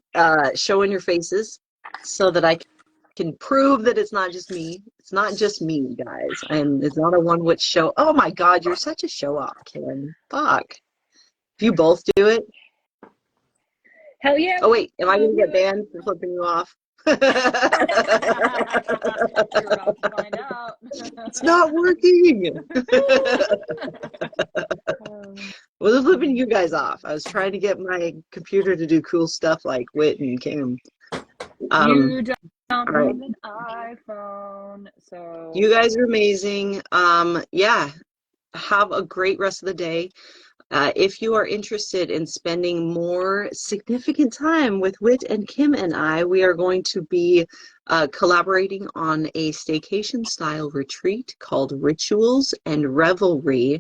showing your faces so that I can prove that it's not just me. It's not just me, guys. And it's not a one witch show. Oh my God, you're such a show off, Kim. Fuck. If you both do it. Hell yeah. Oh wait, am I gonna get banned for flipping you off? You're about to find out. It's not working. I was flipping you guys off. I was trying to get my computer to do cool stuff like Whit and Kim. You don't have right. an iPhone, so you guys are amazing. Yeah, have a great rest of the day. If you are interested in spending more significant time with Whit and Kim and I, we are going to be collaborating on a staycation style retreat called Rituals and Revelry,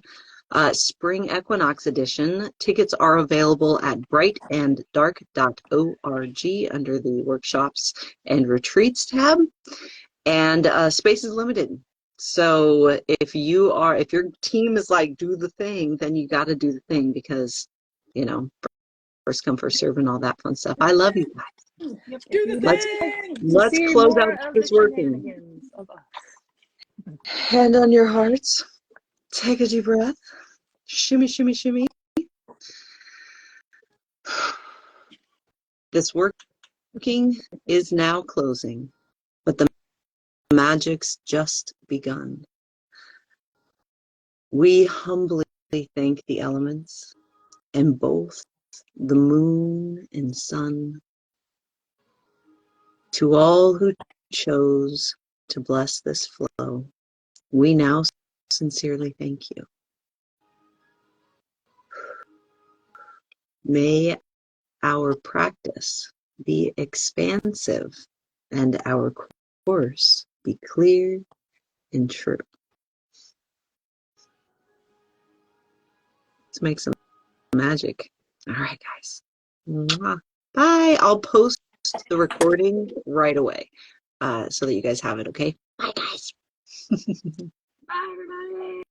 Spring Equinox Edition. Tickets are available at brightanddark.org under the Workshops and Retreats tab, and space is limited. So if your team is like, do the thing, then you got to do the thing because, you know, first come, first serve and all that fun stuff. I love you guys. Yep, do the thing. Let's close out this working. Hand on your hearts. Take a deep breath. Shimmy, shimmy, shimmy. This working is now closing, but the magic's just begun. We humbly thank the elements and both the moon and sun, to all who chose to bless this flow. We now sincerely thank you. May our practice be expansive and our course be clear and true. Let's make some magic. All right, guys. Mwah. Bye. I'll post the recording right away so that you guys have it, okay? Bye, guys. Bye, everybody.